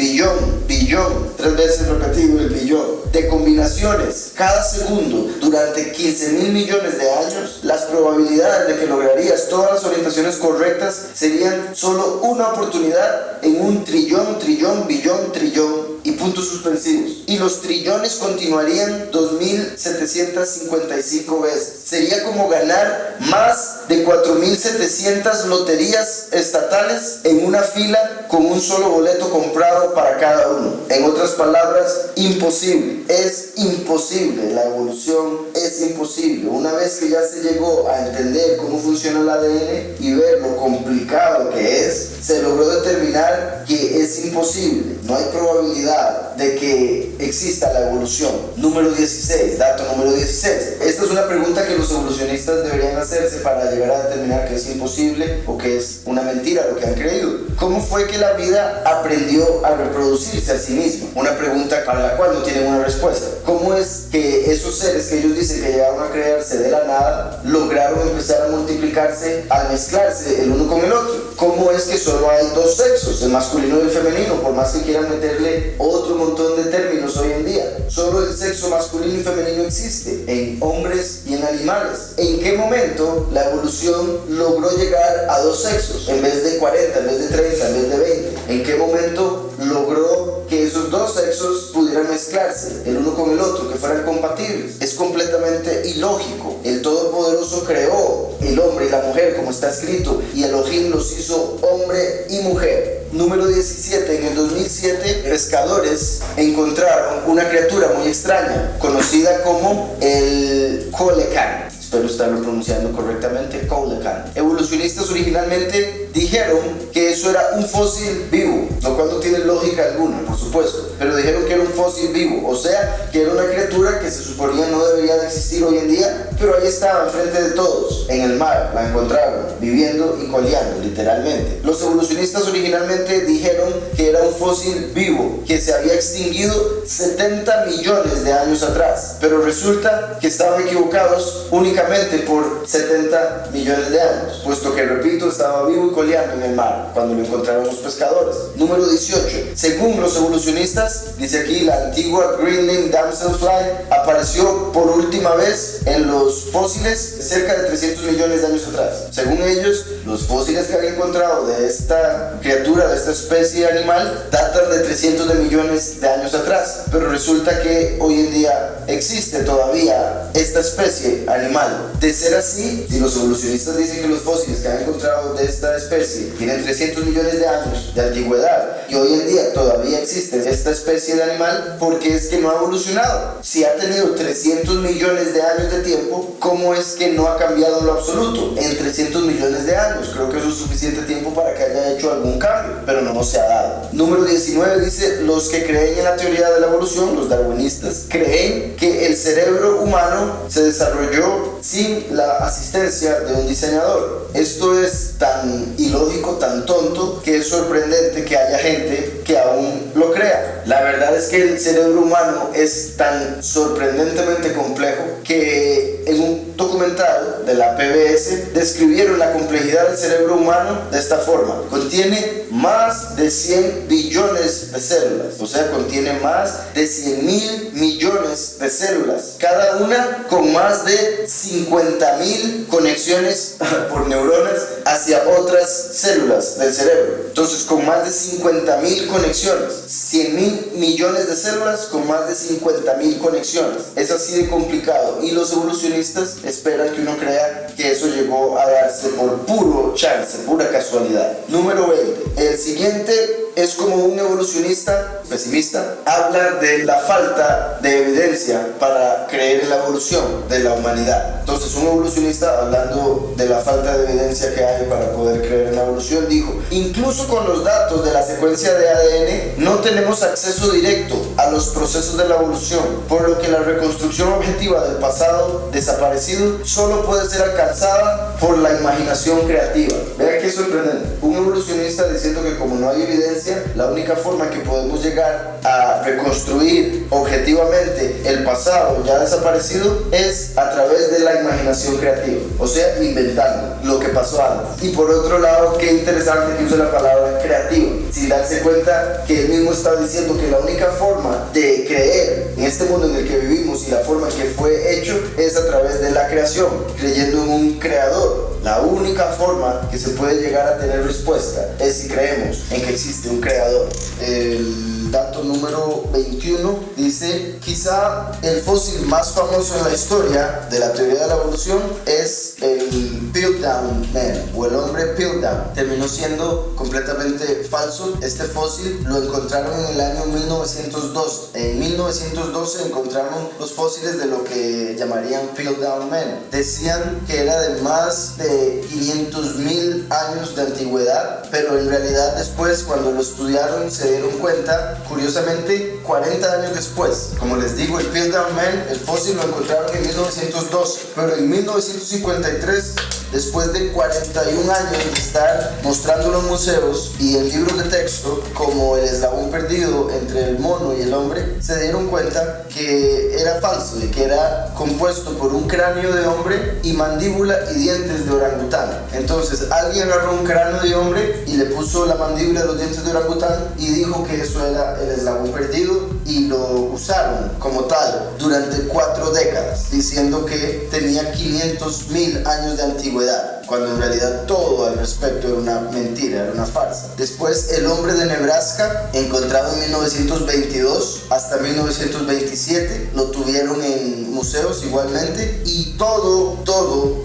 3 veces repetido el billón, de combinaciones cada segundo durante 15.000 millones de años, las probabilidades de que lograrías todas las orientaciones correctas serían solo una oportunidad en 1.000.000.000.000.000.000.000.000 y puntos suspensivos, y los trillones continuarían 2.755 veces. Sería como ganar más de 4.700 loterías estatales en una fila con un solo boleto comprado para cada uno. En otras palabras, imposible. Es imposible. La evolución es imposible. Una vez que ya se llegó a entender cómo funciona el ADN y ver lo complicado que es, se logró determinar que es imposible. No hay probabilidad de que exista la evolución. Número 16, dato número 16. Esta es una pregunta que los evolucionistas deberían hacerse para llegar a determinar que es imposible o que es una mentira lo que han creído. ¿Cómo fue que la vida aprendió a reproducirse a sí misma? Una pregunta para la cual no tienen una respuesta. ¿Cómo es que esos seres que ellos dicen que llegaron a crearse de la nada lograron empezar a multiplicarse al mezclarse el uno con el otro? ¿Cómo es que solo hay dos sexos, el masculino y el femenino, por más que quieran meterle otro montón de términos hoy en día? Solo el sexo masculino y femenino existe en hombres y en animales. ¿En qué momento la evolución logró llegar a dos sexos en vez de 40, en vez de 30, en vez de 20? ¿En qué momento logró que esos dos sexos pudieran mezclarse el uno con el otro, que fueran compatibles? Es completamente ilógico. El Todopoderoso creó el hombre y la mujer, como está escrito, y Elohim los hizo hombre y mujer. Número 17. En el 2007, pescadores encontraron una criatura muy extraña, conocida como el coelacanth. Espero estarlo pronunciando correctamente, coelacanth. Evolucionistas originalmente dijeron que eso era un fósil vivo, lo cual no tiene lógica alguna, por supuesto, pero dijeron que era un fósil vivo, o sea, que era una criatura que se suponía no debería de existir hoy en día, pero ahí estaba enfrente de todos, en el mar, la encontraron, viviendo y coleando, literalmente. Los evolucionistas originalmente dijeron que era un fósil vivo, que se había extinguido 70 millones de años atrás, pero resulta que estaban equivocados únicamente por 70 millones de años, puesto que, repito, estaba vivo y coleando en el mar cuando lo encontraron los pescadores. Número 18. Según los evolucionistas, dice aquí, la antigua Greenland damselfly apareció por última vez en los fósiles cerca de 300 millones de años atrás. Según ellos, los fósiles que habían encontrado de esta criatura, de esta especie animal, datan de 300 de millones de años atrás, pero resulta que hoy en día existe todavía esta especie animal. De ser así, si los evolucionistas dicen que los fósiles que han encontrado de esta especie especie tiene 300 millones de años de antigüedad y hoy en día todavía existe esta especie de animal, porque es que no ha evolucionado. Si ha tenido 300 millones de años de tiempo, ¿cómo es que no ha cambiado en lo absoluto en 300 millones de años? Creo que eso es suficiente tiempo para que haya hecho algún cambio, pero no se ha dado. Número 19 dice: los que creen en la teoría de la evolución, los darwinistas, creen que el cerebro humano se desarrolló sin la asistencia de un diseñador. Esto es tan ilógico, tan tonto, que es sorprendente que haya gente que aún lo crea. La verdad es que el cerebro humano es tan sorprendentemente complejo que en un documental de la PBS describieron la complejidad del cerebro humano de esta forma: contiene más de 100 billones de células, o sea, contiene más de 100.000 millones de células, cada una con más de 50.000 conexiones por neuronas hacia otras células del cerebro. Entonces, con más de 50.000 conexiones, 100.000 millones de células con más de 50.000 conexiones. Es así de complicado, y los evolucionistas esperan que uno crea que eso llegó a darse por puro chance, pura casualidad. Número 20. El siguiente es como un evolucionista pesimista habla de la falta de evidencia para creer en la evolución de la humanidad. Entonces, un evolucionista, hablando de la falta de evidencia que hay para poder creer en la evolución, dijo: incluso con los datos de la secuencia de ADN no tenemos acceso directo a los procesos de la evolución, por lo que la reconstrucción objetiva del pasado desaparecido solo puede ser alcanzada por la imaginación creativa. Vean qué sorprendente. Un evolucionista diciendo que como no hay evidencia, la única forma que podemos llegar a reconstruir objetivamente el pasado ya desaparecido es a través de la imaginación creativa, o sea, inventando lo que pasó antes. Y por otro lado, qué interesante que use la palabra creativo, sin darse cuenta que él mismo está diciendo que la única forma de creer en este mundo en el que vivimos y la forma en que fue hecho es a través de la creación, creyendo en un creador. La única forma que se puede llegar a tener respuesta es si creemos en que existe un creador. El dato número 21 dice: quizá el fósil más famoso en la historia de la teoría de la evolución es el Piltdown Man, o el hombre Piltdown. Terminó siendo completamente falso. Este fósil lo encontraron en el año 1902. En 1912 encontraron los fósiles de lo que llamarían Piltdown Man. Decían que era de más de 500.000 años de antigüedad, pero en realidad después, cuando lo estudiaron, se dieron cuenta, curiosamente, 40 años después. Como les digo, el Piltdown Man, el fósil, lo encontraron en 1912, pero en 1953, después de 41 años de estar mostrándolo en museos y en libros de texto como el eslabón perdido entre el mono y el hombre, se dieron cuenta que era falso y que era compuesto por un cráneo de hombre y mandíbula y dientes de orangután. Entonces, alguien agarró un cráneo de hombre y le puso la mandíbula y los dientes de orangután y dijo que eso era el eslabón perdido, y lo usaron como tal durante 4 décadas, diciendo que tenía 500.000 años de antigüedad, cuando en realidad todo al respecto era una mentira, era una farsa. Después, el hombre de Nebraska, encontrado en 1922 hasta 1927, lo tuvieron en museos igualmente, y todo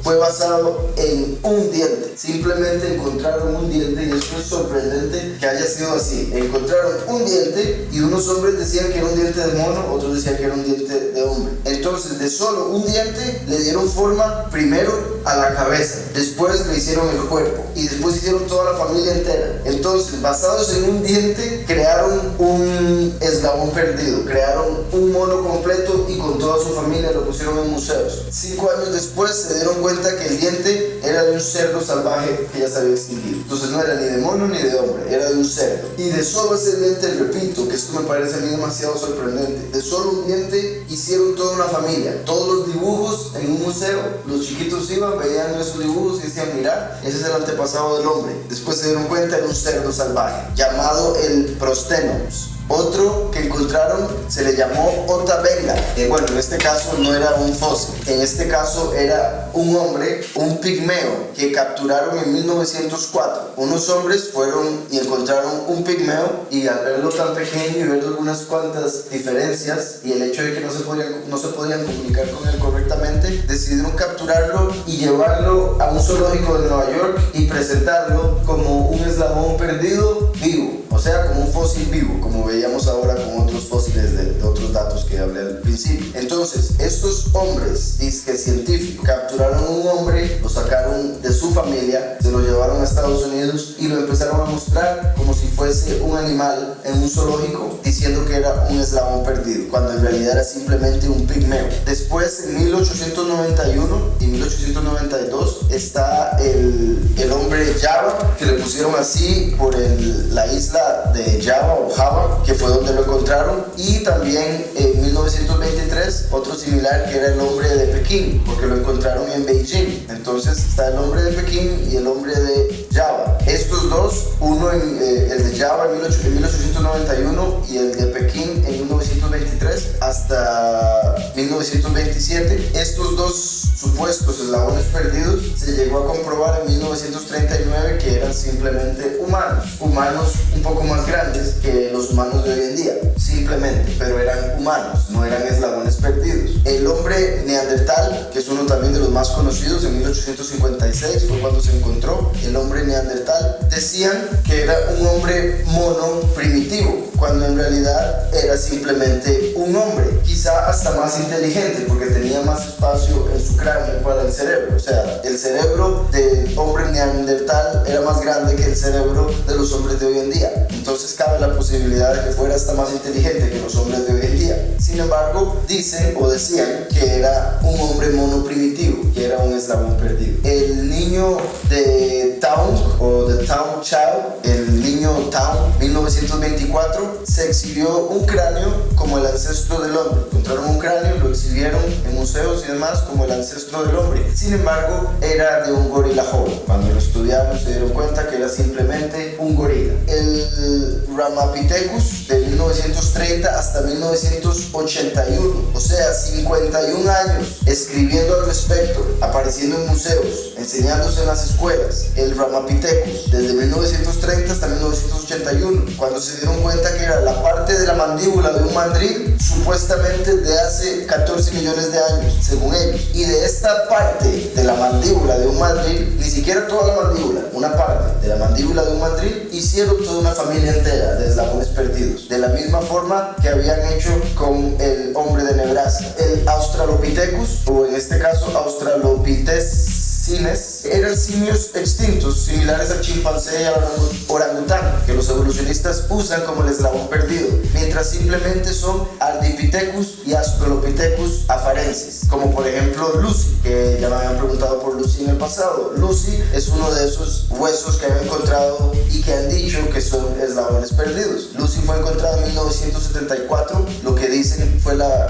fue basado en un diente. Simplemente encontraron un diente, y esto es sorprendente que haya sido así. Encontraron un diente y unos hombres decían que era un diente de mono, otros decían que era un diente de hombre. Entonces, de solo un diente le dieron forma primero a la cabeza, después le hicieron el cuerpo y después hicieron toda la familia entera. Entonces, basados en un diente, crearon un eslabón perdido, crearon un mono completo y con toda su familia lo pusieron en museos. 5 años después se dieron cuenta que el diente era de un cerdo salvaje que ya se había extinguido. Entonces, no era ni de mono ni de hombre, era de un cerdo. Y de solo ese diente, repito, que esto me parece a mí demasiado sorprendente, de solo un diente hicieron toda una familia. Todos los dibujos en un museo, los chiquitos iban, veían esos dibujos y decían: mira, ese es el antepasado del hombre. Después se dieron cuenta, era un cerdo salvaje llamado el Prostenopus. Otro que encontraron se le llamó Otabenga. Bueno, en este caso no era un fósil, en este caso era un hombre, un pigmeo, que capturaron en 1904. Unos hombres fueron y encontraron un pigmeo, y al verlo tan pequeño y ver algunas cuantas diferencias y el hecho de que no se podían comunicar con él correctamente, simplemente decidieron capturarlo y llevarlo a un zoológico de Nueva York y presentarlo como un eslabón perdido vivo, o sea, como un fósil vivo, como veíamos ahora con otros fósiles de otros datos que hablé al principio. Entonces, estos hombres, disque científicos, capturaron a un hombre, lo sacaron de su familia, se lo llevaron a Estados Unidos y lo empezaron a mostrar como si fuese un animal en un zoológico, diciendo que era un eslabón perdido, cuando en realidad era simplemente un pigmeo. Después, en 1891 y 1892, está el hombre Java, que le pusieron así por la isla de Java o Java, que fue donde lo encontraron, y también en 1923 otro similar, que era el hombre de Pekín, porque lo encontraron en Beijing. Entonces está el hombre de Pekín y el hombre de Java. Estos dos, uno el de Java en 1891 y el de Pekín en 1923 hasta 1927. Estos dos supuestos eslabones perdidos se llegó a comprobar en 1939 que eran simplemente humanos un poco más grandes que los humanos de hoy en día, simplemente, pero eran humanos, no eran eslabones perdidos. El hombre neandertal, que es uno también de los más conocidos, en 1856 fue cuando se encontró el hombre neandertal. Decían que era un hombre mono primitivo, cuando en realidad era simplemente un hombre, quizá hasta más inteligente, porque tenía más espacio en su cráneo para el cerebro. O sea, el cerebro del hombre neandertal era más grande que el cerebro de los hombres de hoy en día. Entonces cabe la posibilidad de que fuera hasta más inteligente que los hombres de hoy en día. Sin embargo, dicen o decían que era un hombre mono primitivo, que era un eslabón perdido. El niño de Town o The Town Child, el niño Town, 1924, se exhibió un cráneo como el ancestro del hombre. Encontraron un cráneo, lo exhibieron en museos y demás como el ancestro del hombre. Sin embargo, era de un gorila joven. Cuando lo estudiaron se dieron cuenta que era simplemente un gorila. El Ramapithecus de 1930 hasta 1981, o sea, 51 años escribiendo al respecto, apareciendo en museos, enseñándose en las escuelas. El Ramapithecus desde 1930 hasta 1981, cuando se dieron cuenta que era la parte de la mandíbula de un mandril, supuestamente de hace 14 millones de años, según ellos. Y de esta parte de la mandíbula de un mandril, ni siquiera toda la mandíbula, una parte de la mandíbula de un mandril, hicieron toda una familia entera de eslabones perdidos, de la misma forma que habían hecho con el hombre de Nebraska. El Australopithecus, o en este caso Australopithecines, eran simios extintos similares al chimpancé y al orangután, que los evolucionistas usan como el eslabón perdido, mientras simplemente son Ardipithecus y Australopithecus afarensis, como por ejemplo Lucy, que ya me habían preguntado por Lucy en el pasado. Lucy es uno de esos huesos que han encontrado y que han dicho que son eslabones perdidos. Lucy fue encontrada en 1974, lo que dicen fue la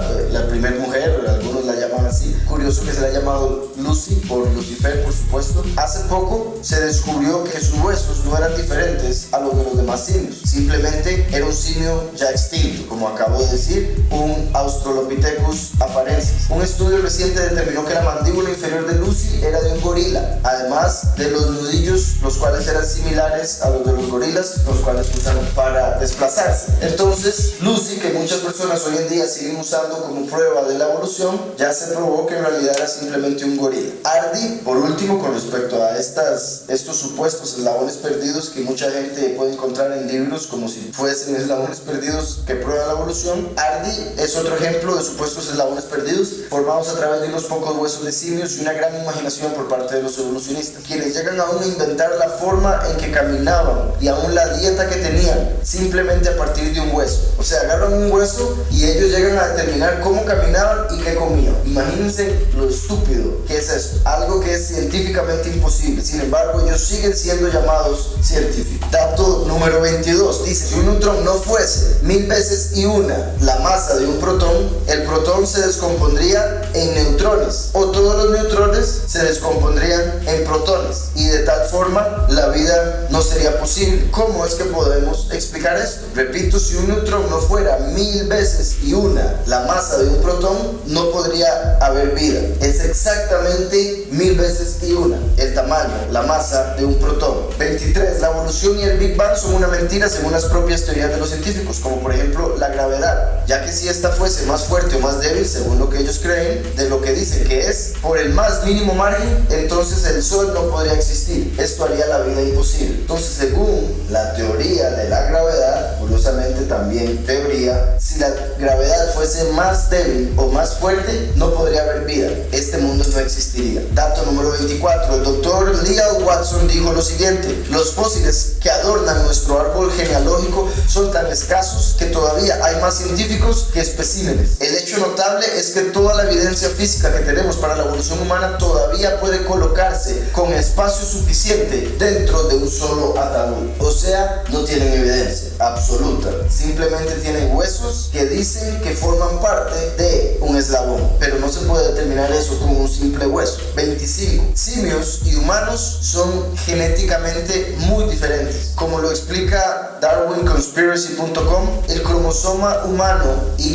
primera mujer, algunos la llaman así. Curioso que se le ha llamado Lucy por Lucifer, por supuesto. Hace poco se descubrió que sus huesos no eran diferentes a los de los demás simios, simplemente era un simio ya extinto, como acabo de decir, un Australopithecus afarensis. Un estudio reciente determinó que la mandíbula inferior de Lucy era de un gorila, además de los nudillos, los cuales eran similares a los de los gorilas, los cuales usan para desplazarse. Entonces, Lucy, que muchas personas hoy en día siguen usando como prueba de la evolución, ya se probó que en realidad era simplemente un gorila. Ardi, por último, con respecto a estos supuestos eslabones perdidos que mucha gente puede encontrar en libros como si fuesen eslabones perdidos que prueban la evolución, Ardi es otro ejemplo de supuestos eslabones perdidos formados a través de unos pocos huesos de simios y una gran imaginación por parte de los evolucionistas, quienes llegan aún a inventar la forma en que caminaban y aún la dieta que tenían simplemente a partir de un hueso. O sea, agarran un hueso y ellos llegan a determinar cómo caminaban y qué comían. Imagínense lo estúpido que es esto, algo que es científicamente imposible. Sin embargo, ellos siguen siendo llamados científicos. Dato número 22 dice: si un neutrón no fuese 1000 veces y una la masa de un protón, el protón se descompondría en neutrones, o todos los neutrones se descompondrían en protones, y de tal forma la vida no sería posible. ¿Cómo es que podemos explicar esto? Repito, si un neutrón no fuera 1000 veces y una la masa de un protón, no podría haber vida. Ese exactamente 1000 veces y una, el tamaño, la masa de un protón. 23. La evolución y el Big Bang son una mentira según las propias teorías de los científicos, como por ejemplo la gravedad, ya que si esta fuese más fuerte o más débil, según lo que ellos creen, de lo que dicen que es, por el más mínimo margen, entonces el Sol no podría existir. Esto haría la vida imposible. Entonces, según la teoría de la gravedad, curiosamente también teoría, si la gravedad fuese más débil o más fuerte, no podría haber vida. Este mundo no existiría. Dato número 24. El doctor Leo Watson dijo lo siguiente: los fósiles que adornan nuestro árbol genealógico son tan escasos que todavía hay más científicos que especímenes. El hecho notable es que toda la evidencia física que tenemos para la evolución humana todavía puede colocarse con espacio suficiente dentro de un solo ataúd. O sea, no tienen evidencia absoluta. Simplemente tienen huesos que dicen que forman parte de un eslabón, pero no se puede determinar eso con un simple hueso. 25. Simios y humanos son genéticamente muy diferentes. Como lo explica DarwinConspiracy.com, el cromosoma humano Y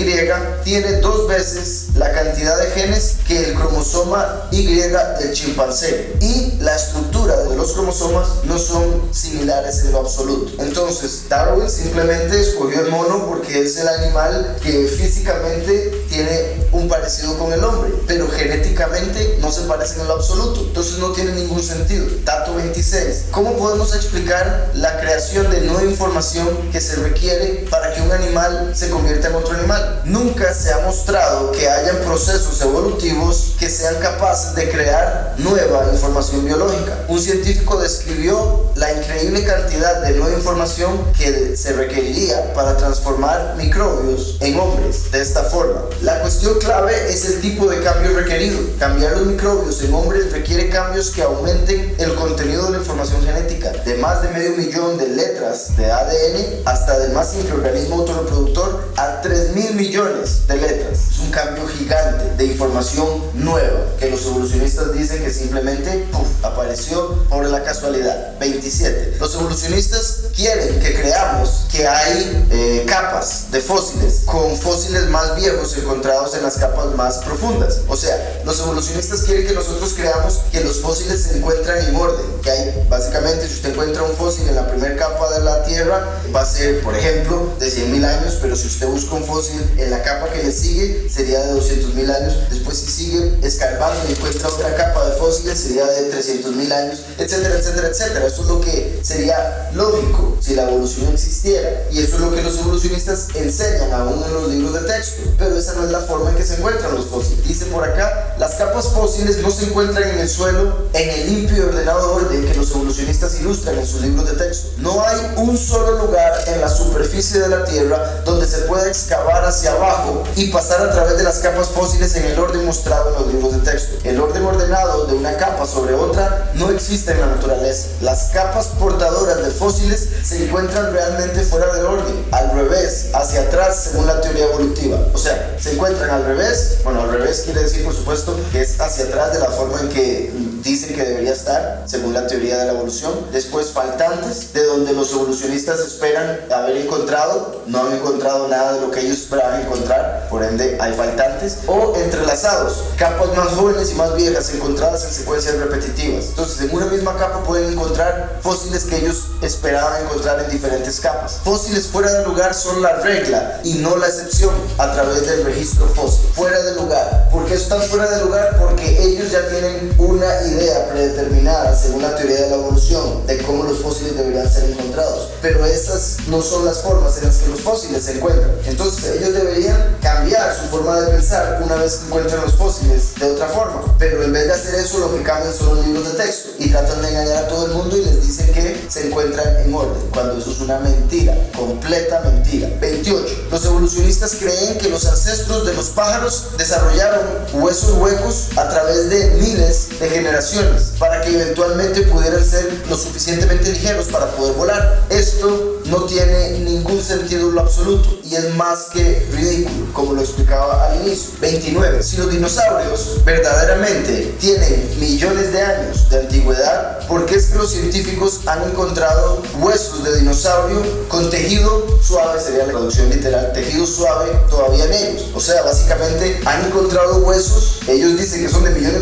tiene 2 veces la cantidad de genes que el cromosoma Y del chimpancé, y la estructura de los cromosomas no son similares en lo absoluto. Entonces, Darwin simplemente escogió el mono porque es el animal que físicamente tiene un parecido con el hombre, pero genéticamente no se parecen en lo absoluto. Entonces no tiene ningún sentido. Dato 26. ¿Cómo podemos explicar la creación de nueva información que se requiere para que un animal se convierta en otro animal? Nunca se ha mostrado que hayan procesos evolutivos que sean capaces de crear nueva información biológica. Un científico describió la increíble cantidad de nueva información que se requeriría para transformar microbios en hombres de esta forma. La cuestión clave es el tipo de cambio requerido. Cambiar los microbios en hombres requiere cambios que aumenten el contenido de la información genética, de más de 500 millones de letras de ADN hasta del más simple organismo autorreproductor a 3.000 millones de letras. Es un cambio gigante de información nueva que los evolucionistas dicen que simplemente apareció por la casualidad. 27. Los evolucionistas quieren que creamos que hay capas de fósiles con fósiles más viejos encontrados en las capas más profundas. O sea, los evolucionistas quieren que nosotros creamos que los fósiles se encuentran en orden, que hay básicamente, si usted encuentra un fósil en la primera capa de la Tierra, va a ser, por ejemplo, de 100.000 años, pero si usted busca un fósil en la capa que le sigue, sería de 200.000 años. Después, si sigue escarbando y encuentra otra capa de fósiles, sería de 300.000 años, etcétera, etcétera, etcétera. Eso es lo que sería lógico si la evolución existiera, y eso es lo que los evolucionistas enseñan aún en los libros de texto, pero esa no es la forma en que se encuentran los fósiles. Dice por acá: las capas fósiles no se encuentran en el suelo en el limpio y ordenado orden que los evolucionistas ilustran en sus libros de texto. No hay un solo lugar en la superficie de la Tierra donde se pueda excavar hacia abajo y pasar a través de las capas fósiles en el orden mostrado en los libros de texto. El orden ordenado de una capa sobre otra no existe en la naturaleza. Las capas portadoras de fósiles se encuentran realmente fuera de orden, al revés, hacia atrás, según la teoría evolutiva. O sea, se encuentran al revés. Bueno, al revés quiere decir, por supuesto, que es hacia atrás de la forma en que dicen que debería estar, según la teoría de la evolución. Después, faltantes, de donde los evolucionistas esperan haber encontrado, no han encontrado nada de lo que ellos esperaban encontrar, por ende hay faltantes. O entrelazados, capas más jóvenes y más viejas encontradas en secuencias repetitivas. Entonces, en una misma capa pueden encontrar fósiles que ellos esperaban encontrar en diferentes capas. Fósiles fuera de lugar son la regla y no la excepción a través del registro fósil. Fuera de lugar. ¿Por qué están fuera de lugar? Porque ellos ya tienen una idea predeterminada, según la teoría de la evolución, de cómo los fósiles deberían ser encontrados, pero esas no son las formas en las que los fósiles se encuentran. Entonces ellos deberían cambiar su forma de pensar una vez que encuentran los fósiles de otra forma, pero en vez de hacer eso, lo que cambian son los libros de texto y tratan de engañar a todo el mundo y les dicen que se encuentran en orden, cuando eso es una mentira, completa mentira. 28. Los evolucionistas creen que los ancestros de los pájaros desarrollaron huesos huecos a través de miles de generaciones para que eventualmente pudieran ser lo suficientemente ligeros para poder volar. Esto no tiene ningún sentido en lo absoluto y es más que ridículo, como lo explicaba al inicio. 29. Si los dinosaurios verdaderamente tienen millones de años de antigüedad, ¿por qué es que los científicos han encontrado huesos de dinosaurio con tejido suave? Sería la traducción literal, tejido suave todavía en ellos. O sea, básicamente han encontrado huesos, ellos dicen que son de millones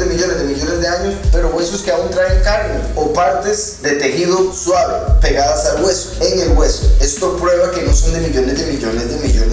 de años, pero huesos que aún traen carne o partes de tejido suave pegadas al hueso, en el hueso. Esto prueba que no son de millones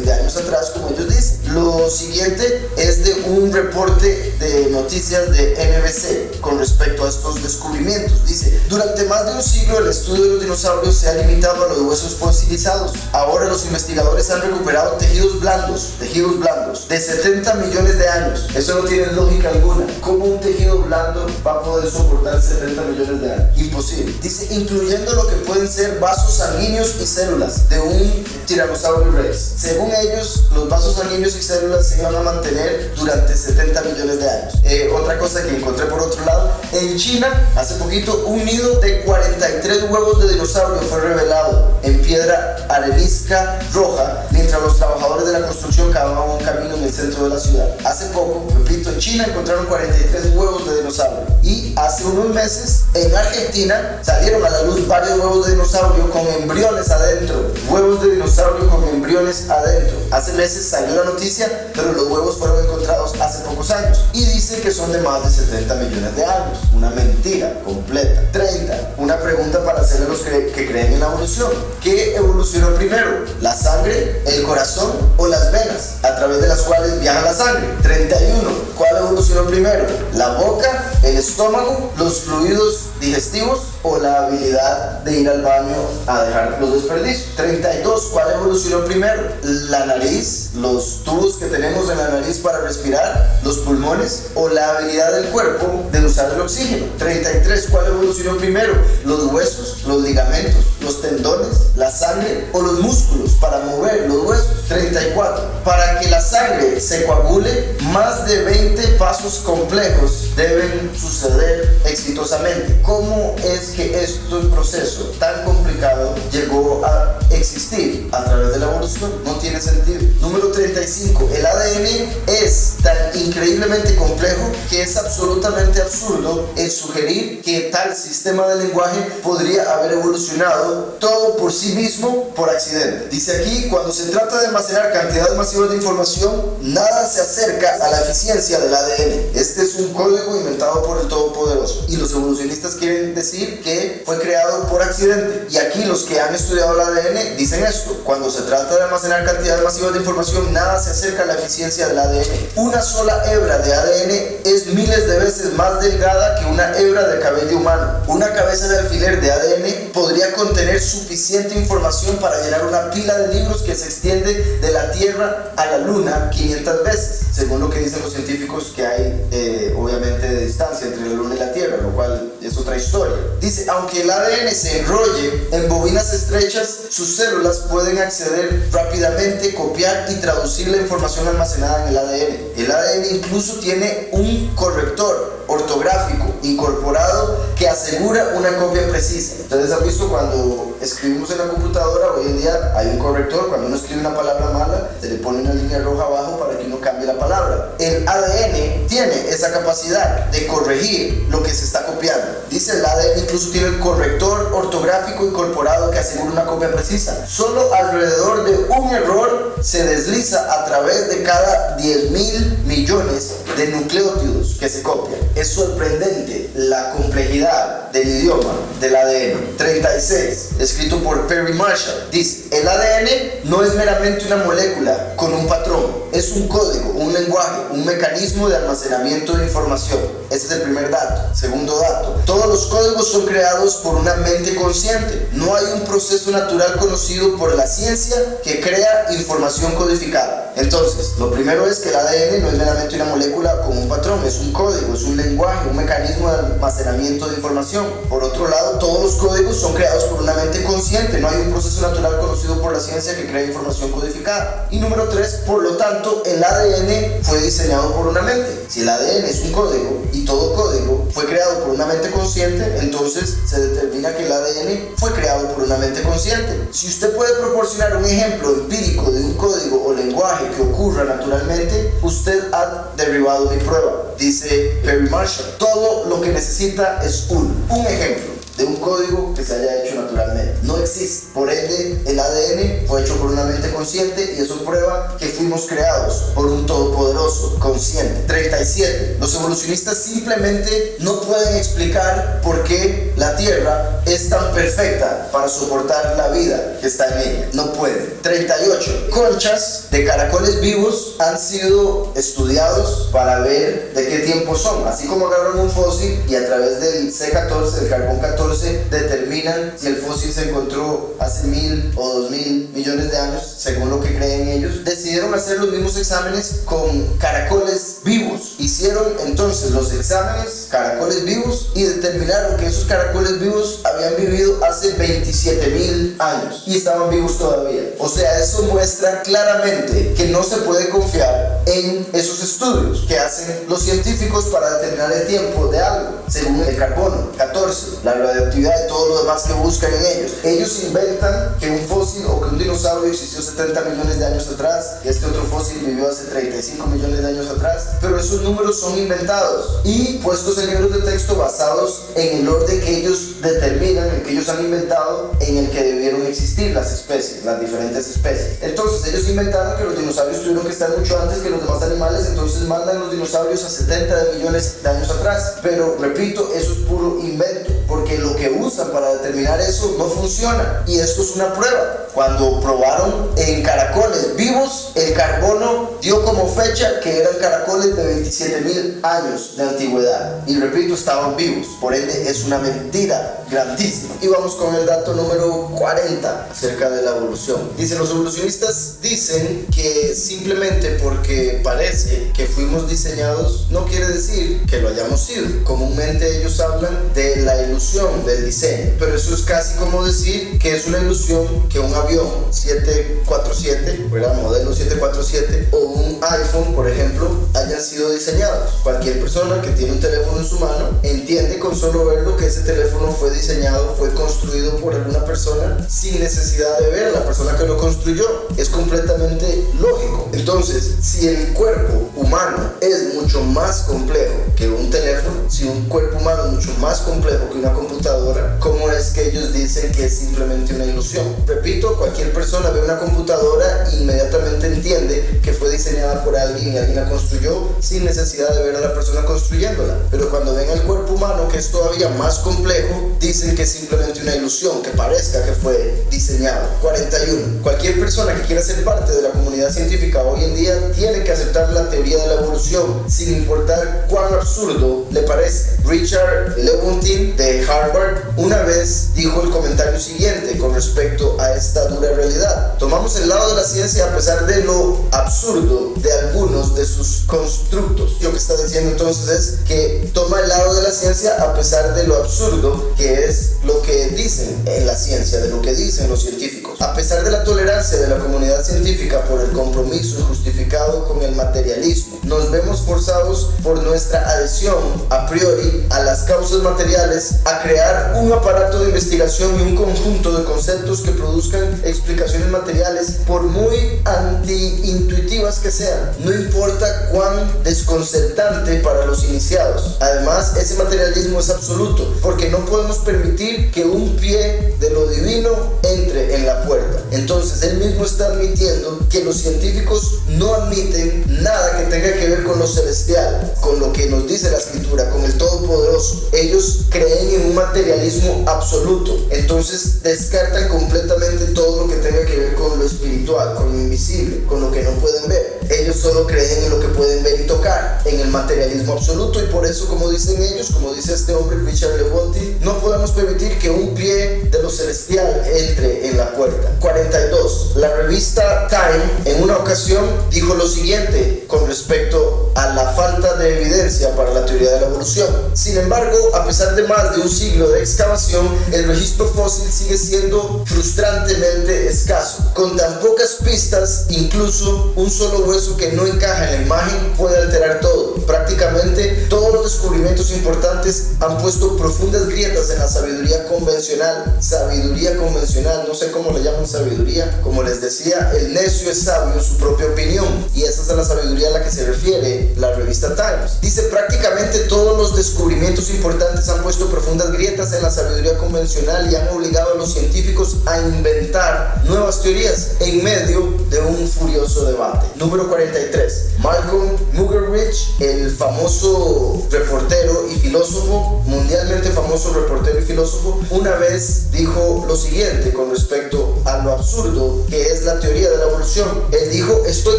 de años atrás, como ellos dicen. Lo siguiente es de un reporte de noticias de NBC con respecto a estos descubrimientos. Dice: durante más de un siglo el estudio de los dinosaurios se ha limitado a los huesos fosilizados. Ahora los investigadores han recuperado tejidos blandos de 70 millones de años. Eso no tiene lógica alguna. ¿Cómo un tejido blando va a poder soportar 70 millones de años? Imposible. Dice, incluyendo lo que pueden ser vasos sanguíneos y células de un tiranosaurio rex. Según ellos, los vasos sanguíneos y células se iban a mantener durante 70 millones de años. Otra cosa que encontré por otro lado, en China, hace poquito, un nido de 43 huevos de dinosaurio fue revelado en piedra arenisca roja, mientras los trabajadores de la construcción cavaban un camino en el centro de la ciudad. Hace poco, repito, en China encontraron 43 huevos de dinosaurio. Y hace unos meses, en Argentina, salieron a la luz varios huevos de dinosaurio con embriones adentro. Huevos de dinosaurio con embriones adentro. Hace meses salió la noticia, pero los huevos fueron encontrados hace pocos años. Y dicen que son de más de 70 millones de años. Una mentira completa. 30. Una pregunta para hacerle a los que creen en la evolución. ¿Qué evolucionó primero? ¿La sangre, el corazón o las venas, a través de las cuales viaja la sangre? 31. ¿Cuál evolucionó primero? ¿La boca, el estómago, los fluidos digestivos o la habilidad de ir al baño a dejar los desperdicios? 32. ¿Cuál evolucionó primero? ¿La nariz, los tubos que tenemos en la nariz para respirar, los pulmones o la habilidad del cuerpo de usar el oxígeno? 33. ¿Cuál evolucionó primero? ¿Los huesos, los ligamentos, los tendones, la sangre o los músculos para mover los huesos? 34. Para que la sangre se coagule, más de 20 pasos complejos deben suceder exitosamente. ¿Cómo es que este proceso tan complicado llegó a existir a través de la evolución? No tiene sentido. Número 35. El ADN es tan increíblemente complejo que es absolutamente absurdo el sugerir que tal sistema de lenguaje podría haber evolucionado todo por sí mismo por accidente. Dice aquí, cuando se trata de almacenar cantidades masivas de información, nada se acerca a la eficiencia del ADN. Este es un código inventado por el Todopoderoso y los evolucionistas quieren decir que fue creado por accidente. Y aquí los que han estudiado el ADN dicen esto: cuando se trata de almacenar cantidades masivas de información, nada se acerca a la eficiencia del ADN. Una sola hebra de ADN es miles de veces más delgada que una hebra de cabello humano. Una cabeza de alfiler de ADN podría contener suficiente información para llenar una pila de libros que se extiende de la Tierra a la Luna 500 veces, según lo que dicen los científicos, que hay obviamente de distancia entre la Luna y la Tierra, lo cual es otra historia. Dice, aunque el ADN se enrolle en bobinas estrechas, sus células pueden acceder rápidamente, copiar y traducir la información almacenada en el ADN. El ADN incluso tiene un corrector ortográfico incorporado que asegura una copia precisa. Ustedes han visto cuando escribimos en la computadora, hoy en día hay un corrector. Cuando uno escribe una palabra mala, se le pone una línea roja abajo para que uno cambie la palabra. El ADN tiene esa capacidad de corregir lo que se está copiando. Dice, el ADN incluso tiene el corrector ortográfico incorporado que asegura una copia precisa. Solo alrededor de un error se desliza a través de cada 10.000 millones de nucleótidos que se copian. Es sorprendente la complejidad del idioma del ADN. 36, escrito por Perry Marshall, dice, el ADN no es meramente una molécula con un patrón, es un código, un lenguaje, un mecanismo de almacenamiento de información. Ese es el primer dato. Segundo dato, todos los códigos son creados por una mente consciente. No hay un proceso natural conocido por la ciencia que crea información codificada. Entonces, lo primero es que el ADN no es meramente una molécula con un patrón, es un código, es un lenguaje, un mecanismo de almacenamiento de información. Por otro lado, todos los códigos son creados por una mente consciente. No hay un proceso natural conocido por la ciencia que crea información codificada. Y número 3, por lo tanto, el ADN fue diseñado por una mente. Si el ADN es un código y todo código fue creado por una mente consciente, entonces se determina que el ADN fue creado por una mente consciente. Si usted puede proporcionar un ejemplo empírico de un código o lenguaje que ocurra naturalmente, usted ha derribado mi prueba, dice Perry Marshall. Todo lo que necesita es un ejemplo de un código que se haya hecho naturalmente. No existe. Por ende, el ADN fue hecho por una mente consciente y eso prueba que fuimos creados por un todopoderoso consciente. 37. Los evolucionistas simplemente no pueden explicar por qué la Tierra es tan perfecta para soportar la vida que está en ella. No pueden. 38. Conchas de caracoles vivos han sido estudiados para ver de qué tiempo son. Así como agarran un fósil y a través del C14, del carbón 14, determinan si el fósil se encontró hace 1000 o 2000 millones de años, según lo que creen ellos. Decidieron hacer los mismos exámenes con caracoles vivos. Hicieron entonces los exámenes, caracoles vivos, y determinaron que esos caracoles vivos habían vivido hace 27.000 años y estaban vivos todavía. O sea, eso muestra claramente que no se puede confiar en esos estudios que hacen los científicos para determinar el tiempo de algo, según el carbono 14, la radioactividad y todo lo demás que buscan en ellos. Ellos inventan que un fósil o que un dinosaurio existió 70 millones de años atrás, que este otro fósil vivió hace 35 millones de años atrás, pero esos números son inventados y puestos en libros de texto basados en el orden que ellos determinan, el que ellos han inventado, en el que debieron existir las especies, las diferentes especies. Entonces ellos inventaron que los dinosaurios tuvieron que estar mucho antes que los demás animales, entonces mandan los dinosaurios a 70 millones de años atrás. Pero repito, eso es puro invento, porque lo que usan para determinar eso no funciona, y esto es una prueba. Cuando probaron en caracoles vivos, el carbono dio como fecha que eran caracoles de 27.000 años de antigüedad, y repito, estaban vivos. Por ende, es una mentira grandísima. Y vamos con el dato número 40 acerca de la evolución. Dicen los evolucionistas, dicen que simplemente porque parece que fuimos diseñados no quiere decir que lo hayamos sido. Comúnmente ellos hablan de la ilusión del diseño, pero eso es casi como decir que es una ilusión que un avión 747, ¿verdad? Modelo 747, o un iPhone, por ejemplo, hayan sido diseñados. Cualquier persona que tiene un teléfono en su mano entiende con solo verlo que ese teléfono fue diseñado, fue construido por alguna persona sin necesidad de ver a la persona que lo construyó. Es completamente lógico. Entonces, si el cuerpo humano es mucho más complejo que un teléfono, si un cuerpo humano es mucho más complejo que una computadora, ¿cómo es que ellos dicen que es simplemente una ilusión? Repito, cualquier persona ve una computadora e inmediatamente entiende que fue diseñada por alguien y alguien la construyó sin necesidad de ver a la persona construyéndola. Pero cuando ven el cuerpo humano, que es todavía más complejo, dicen que es simplemente una ilusión, que parezca que fue diseñado. 41. Cualquier persona que quiera ser parte de la comunidad científica hoy en día tiene que aceptar la teoría de la evolución, sin importar cuán absurdo le parece. Richard Lewontin de Harvard una vez dijo el comentario siguiente con respecto a esta dura realidad: tomamos el lado de la ciencia a pesar de lo absurdo de algunos de sus constructos. Lo que está diciendo entonces es que toma el lado de la ciencia a pesar de lo absurdo que es lo que dicen en la ciencia, de lo que dicen los científicos. A pesar de la tolerancia de la comunidad científica por el compromiso injustificado con el materialismo, nos vemos forzados por nuestra adhesión a priori a las causas materiales a crear un aparato de investigación y un conjunto de conceptos que produzcan explicaciones materiales, por muy anti-intuitivas que sean, no importa cuán desconcertante para los iniciados. Además, ese materialismo es absoluto, porque no podemos permitir que un pie de lo divino entre en la puerta. Entonces, él mismo está admitiendo que los científicos no admiten nada que tenga que ver con lo celestial, con lo que nos dice la escritura, con el todopoderoso. Ellos creen en un materialismo absoluto. Entonces, descartan completamente todo lo que tenga que ver con lo espiritual, con lo invisible, con lo que no pueden ver. Ellos solo creen en lo que pueden ver y tocar, en el materialismo absoluto, y por eso, como dicen ellos, como dice este hombre Richard Lewontin, no podemos permitir que un pie de lo celestial entre en la puerta. 42. La revista Time en una ocasión dijo lo siguiente con respecto a la falta de evidencia para la teoría de la evolución: sin embargo, a pesar de más de un siglo siglo de excavación, el registro fósil sigue siendo frustrantemente escaso. Con tan pocas pistas, incluso un solo hueso que no encaja en la imagen puede alterar todo. Prácticamente todos los descubrimientos importantes han puesto profundas grietas en la sabiduría convencional. Sabiduría convencional, no sé cómo le llaman sabiduría. Como les decía, el necio es sabio en su propia opinión, y esa es la sabiduría a la que se refiere la revista Times. Dice: prácticamente todos los descubrimientos importantes han puesto profundas grietas en la sabiduría convencional y han obligado a los científicos a inventar nuevas teorías en medio de un furioso debate. Número 43. Malcolm Muggeridge, el famoso reportero y filósofo, mundialmente famoso reportero y filósofo, una vez dijo lo siguiente con respecto a lo absurdo que es la teoría de la evolución. Él dijo: estoy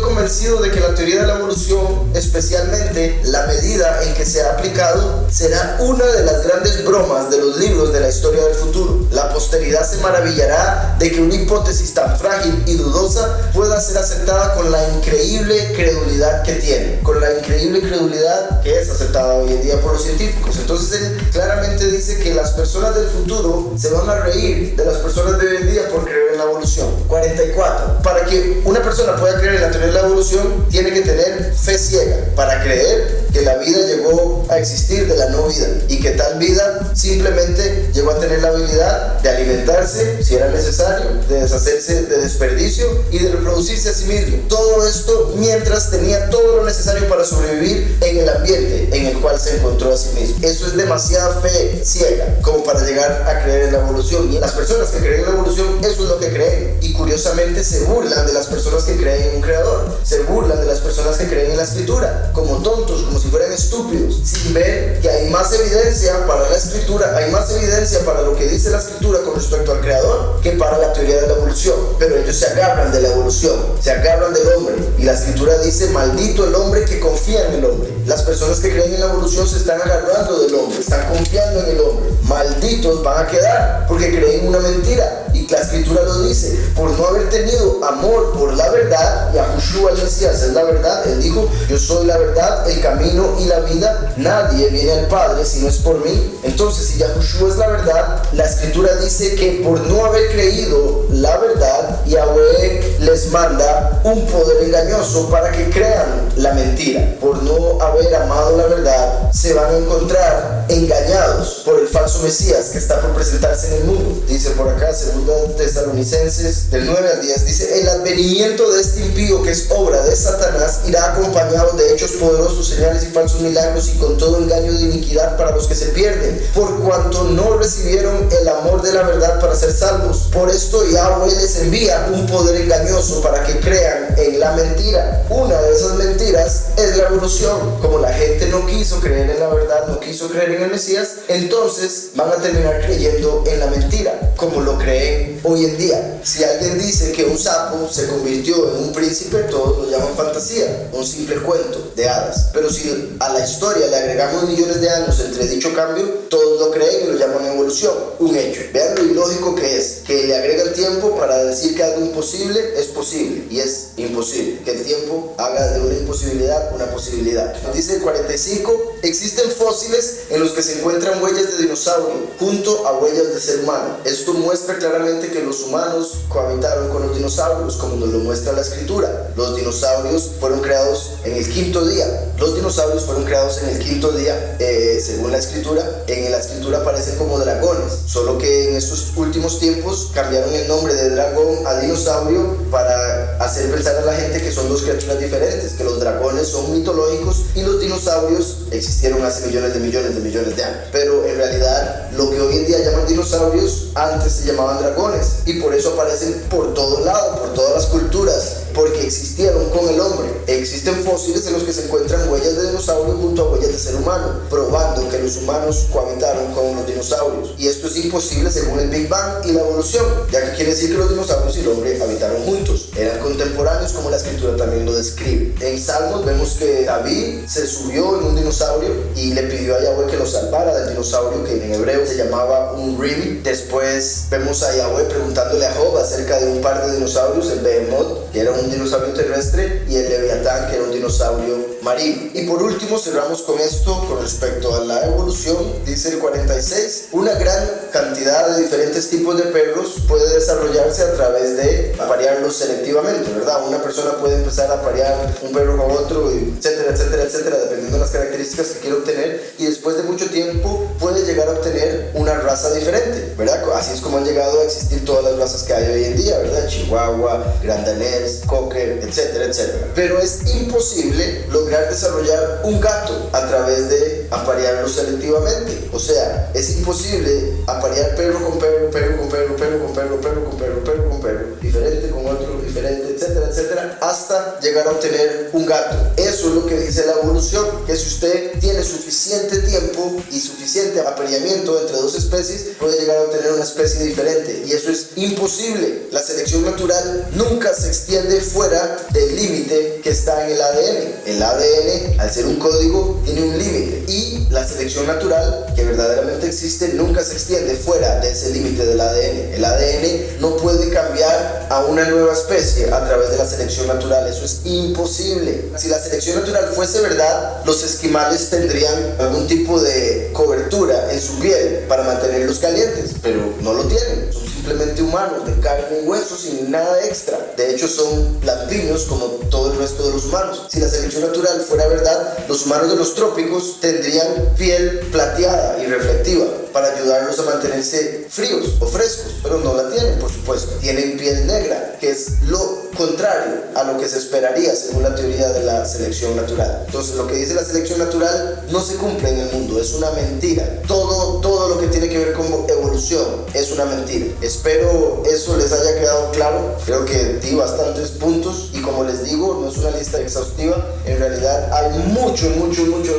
convencido de que la teoría de la evolución, especialmente la medida en que se ha aplicado, será una de las grandes bromas de los libros de la historia del futuro. La posteridad se maravillará de que una hipótesis tan frágil y dudosa pueda ser aceptada con la increíble credulidad que tiene, con la increíble credulidad que es aceptada hoy en día por los científicos. Entonces él claramente dice que las personas del futuro se van a reír de las personas de hoy en día por creer en la evolución. 44. Para que una persona pueda creer en la teoría de la evolución, tiene que tener fe ciega para creer que la vida llegó a existir de la no vida, y que tal vida simplemente llegó a tener la habilidad de alimentarse si era necesario, de deshacerse de desperdicio y de reproducirse a sí mismo. Todo esto mientras tenía todo lo necesario para sobrevivir en el ambiente en el cual se encontró a sí mismo. Eso es demasiada fe ciega como para llegar a creer en la evolución, y las personas que creen en la evolución, eso es lo que creen, y curiosamente se burlan de las personas que creen en un creador, se burlan de las personas que creen en la escritura como tontos, como si fueran estúpidos, sin ver que hay más evidencia para la escritura, hay más evidencia para lo que dice la escritura con respecto al creador que para la teoría de la evolución. Pero ellos se agarran de la evolución, se agarran del hombre, y la escritura dice: maldito el hombre que confía en el hombre. Las personas que creen en la evolución se están agarrando del hombre, están confiando en el hombre. Malditos van a quedar porque creen una mentira, y la escritura lo dice: por no haber tenido amor por la verdad. Yahushua el Mesías es la verdad. Él dijo: yo soy la verdad, el camino y la vida, nadie viene al Padre si no es por mí. Entonces, si Yahushua es la verdad, la escritura dice que por no haber creído la verdad, Yahweh les manda un poder engañoso para que crean la mentira. Por no haber amado la verdad, se van a encontrar engañados por el falso Mesías que está por presentarse en el mundo. Dice por acá, 2 Tesalonicenses del 9 al 10, dice: el advenimiento de este impío, que es obra de Satanás, irá acompañado de hechos poderosos, señales y falsos milagros, y con todo engaño de iniquidad para los que se pierden, por cuanto no recibieron el amor de la verdad para ser salvos. Por esto Yahweh les envía un poder engañoso para que crean en la mentira. Una de esas mentiras es la evolución. Como la gente no quiso creer en la verdad, no quiso creer en el Mesías, entonces van a terminar creyendo en la mentira, como lo creen hoy en día. Si alguien dice que un sapo se convirtió en un príncipe, todos lo llaman fantasía, un simple cuento de hadas. Pero si a la historia le agregamos millones de años entre dicho cambio, todos lo creen y lo llaman evolución, un hecho. Vean lo ilógico que es, que le agrega el tiempo para decir que algo imposible es posible, y es imposible que el tiempo haga de una imposibilidad una posibilidad. Dice el 45: existen fósiles en los que se encuentran huellas de dinosaurio junto a huellas de ser humano. Esto muestra claramente que los humanos cohabitaron con los dinosaurios, como nos lo muestra la escritura. Los dinosaurios fueron creados en el quinto día. Los dinosaurios fueron creados en el quinto día, según la escritura. En la escritura aparecen como dragones, solo que en estos últimos tiempos cambiaron el nombre de dragón a dinosaurio para hacer pensar a la gente que son dos criaturas diferentes, que los dragones son mitológicos y los dinosaurios existieron hace millones de años. Pero en realidad lo que hoy en día llaman dinosaurios antes se llamaban dragones, y por eso aparecen por todo lado, por todas las culturas, porque existieron con el hombre. Existen fósiles en los que se encuentran huellas de dinosaurio junto a huellas de ser humano, probando que los humanos cohabitaron con los dinosaurios. Y esto es imposible según el Big Bang y la evolución, ya que quiere decir que los dinosaurios y el hombre habitaron juntos, eran contemporáneos, como la escritura también lo describe. En Salmos vemos que David se subió en un dinosaurio y le pidió a Yahweh que lo salvara del dinosaurio, que en hebreo se llamaba un rim. Después vemos a Yahweh preguntándole a Job acerca de un par de dinosaurios, el Behemoth, que era un dinosaurio terrestre, y el Leviatán, que era un dinosaurio marino. Y por último cerramos con esto con respecto a la evolución. Dice el 46, una gran cantidad de diferentes tipos de perros puede desarrollarse a través de aparearlos selectivamente, ¿verdad? Una persona puede empezar a aparear un perro con otro, etcétera, etcétera, etcétera, dependiendo de las características que quiera obtener, y después de mucho tiempo puede llegar a obtener una raza diferente, ¿verdad? Así es como han llegado a existir todas las razas que hay hoy en día, ¿verdad? Chihuahua, Gran Danés, Cocker, etcétera, etcétera. Pero es imposible lograr desarrollar un gato a través de aparearlo selectivamente. O sea, es imposible aparear perro con perro, perro con perro, perro con perro, perro con perro, perro con perro, diferente con otro, diferente, etcétera, etcétera, hasta llegar a obtener un gato. Eso es lo que dice la evolución, que si usted tiene suficiente tiempo y suficiente apareamiento entre dos especies, puede llegar a obtener una especie diferente, y eso es imposible. La selección natural nunca se extiende fuera del límite que está en el ADN. El ADN, al ser un código, tiene un límite, y la selección natural, que verdaderamente existe, nunca se extiende fuera de ese límite del ADN. El ADN no puede cambiar a una nueva especie a través de la selección natural, eso es imposible. Si la selección natural fuese verdad, los esquimales tendrían algún tipo de cobertura en su piel para mantenerlos calientes, pero no lo tienen. Son simplemente humanos de carne y hueso sin nada extra. De hecho, son lampiños como todo el resto de los humanos. Si la selección natural fuera verdad, los humanos de los trópicos tendrían piel plateada y reflectiva para ayudarlos a mantenerse fríos o frescos, pero no la tienen, por supuesto. Tienen piel negra, que es lo contrario a lo que se esperaría según la teoría de la selección natural. Entonces, lo que dice la selección natural no se cumple en el mundo, es una mentira. Todo lo que tiene que ver con evolución es una mentira. Espero eso les haya quedado claro. Creo que di bastantes puntos, y como les digo, no es una lista exhaustiva. En realidad hay muchos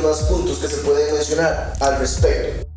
más puntos que se pueden mencionar al respecto.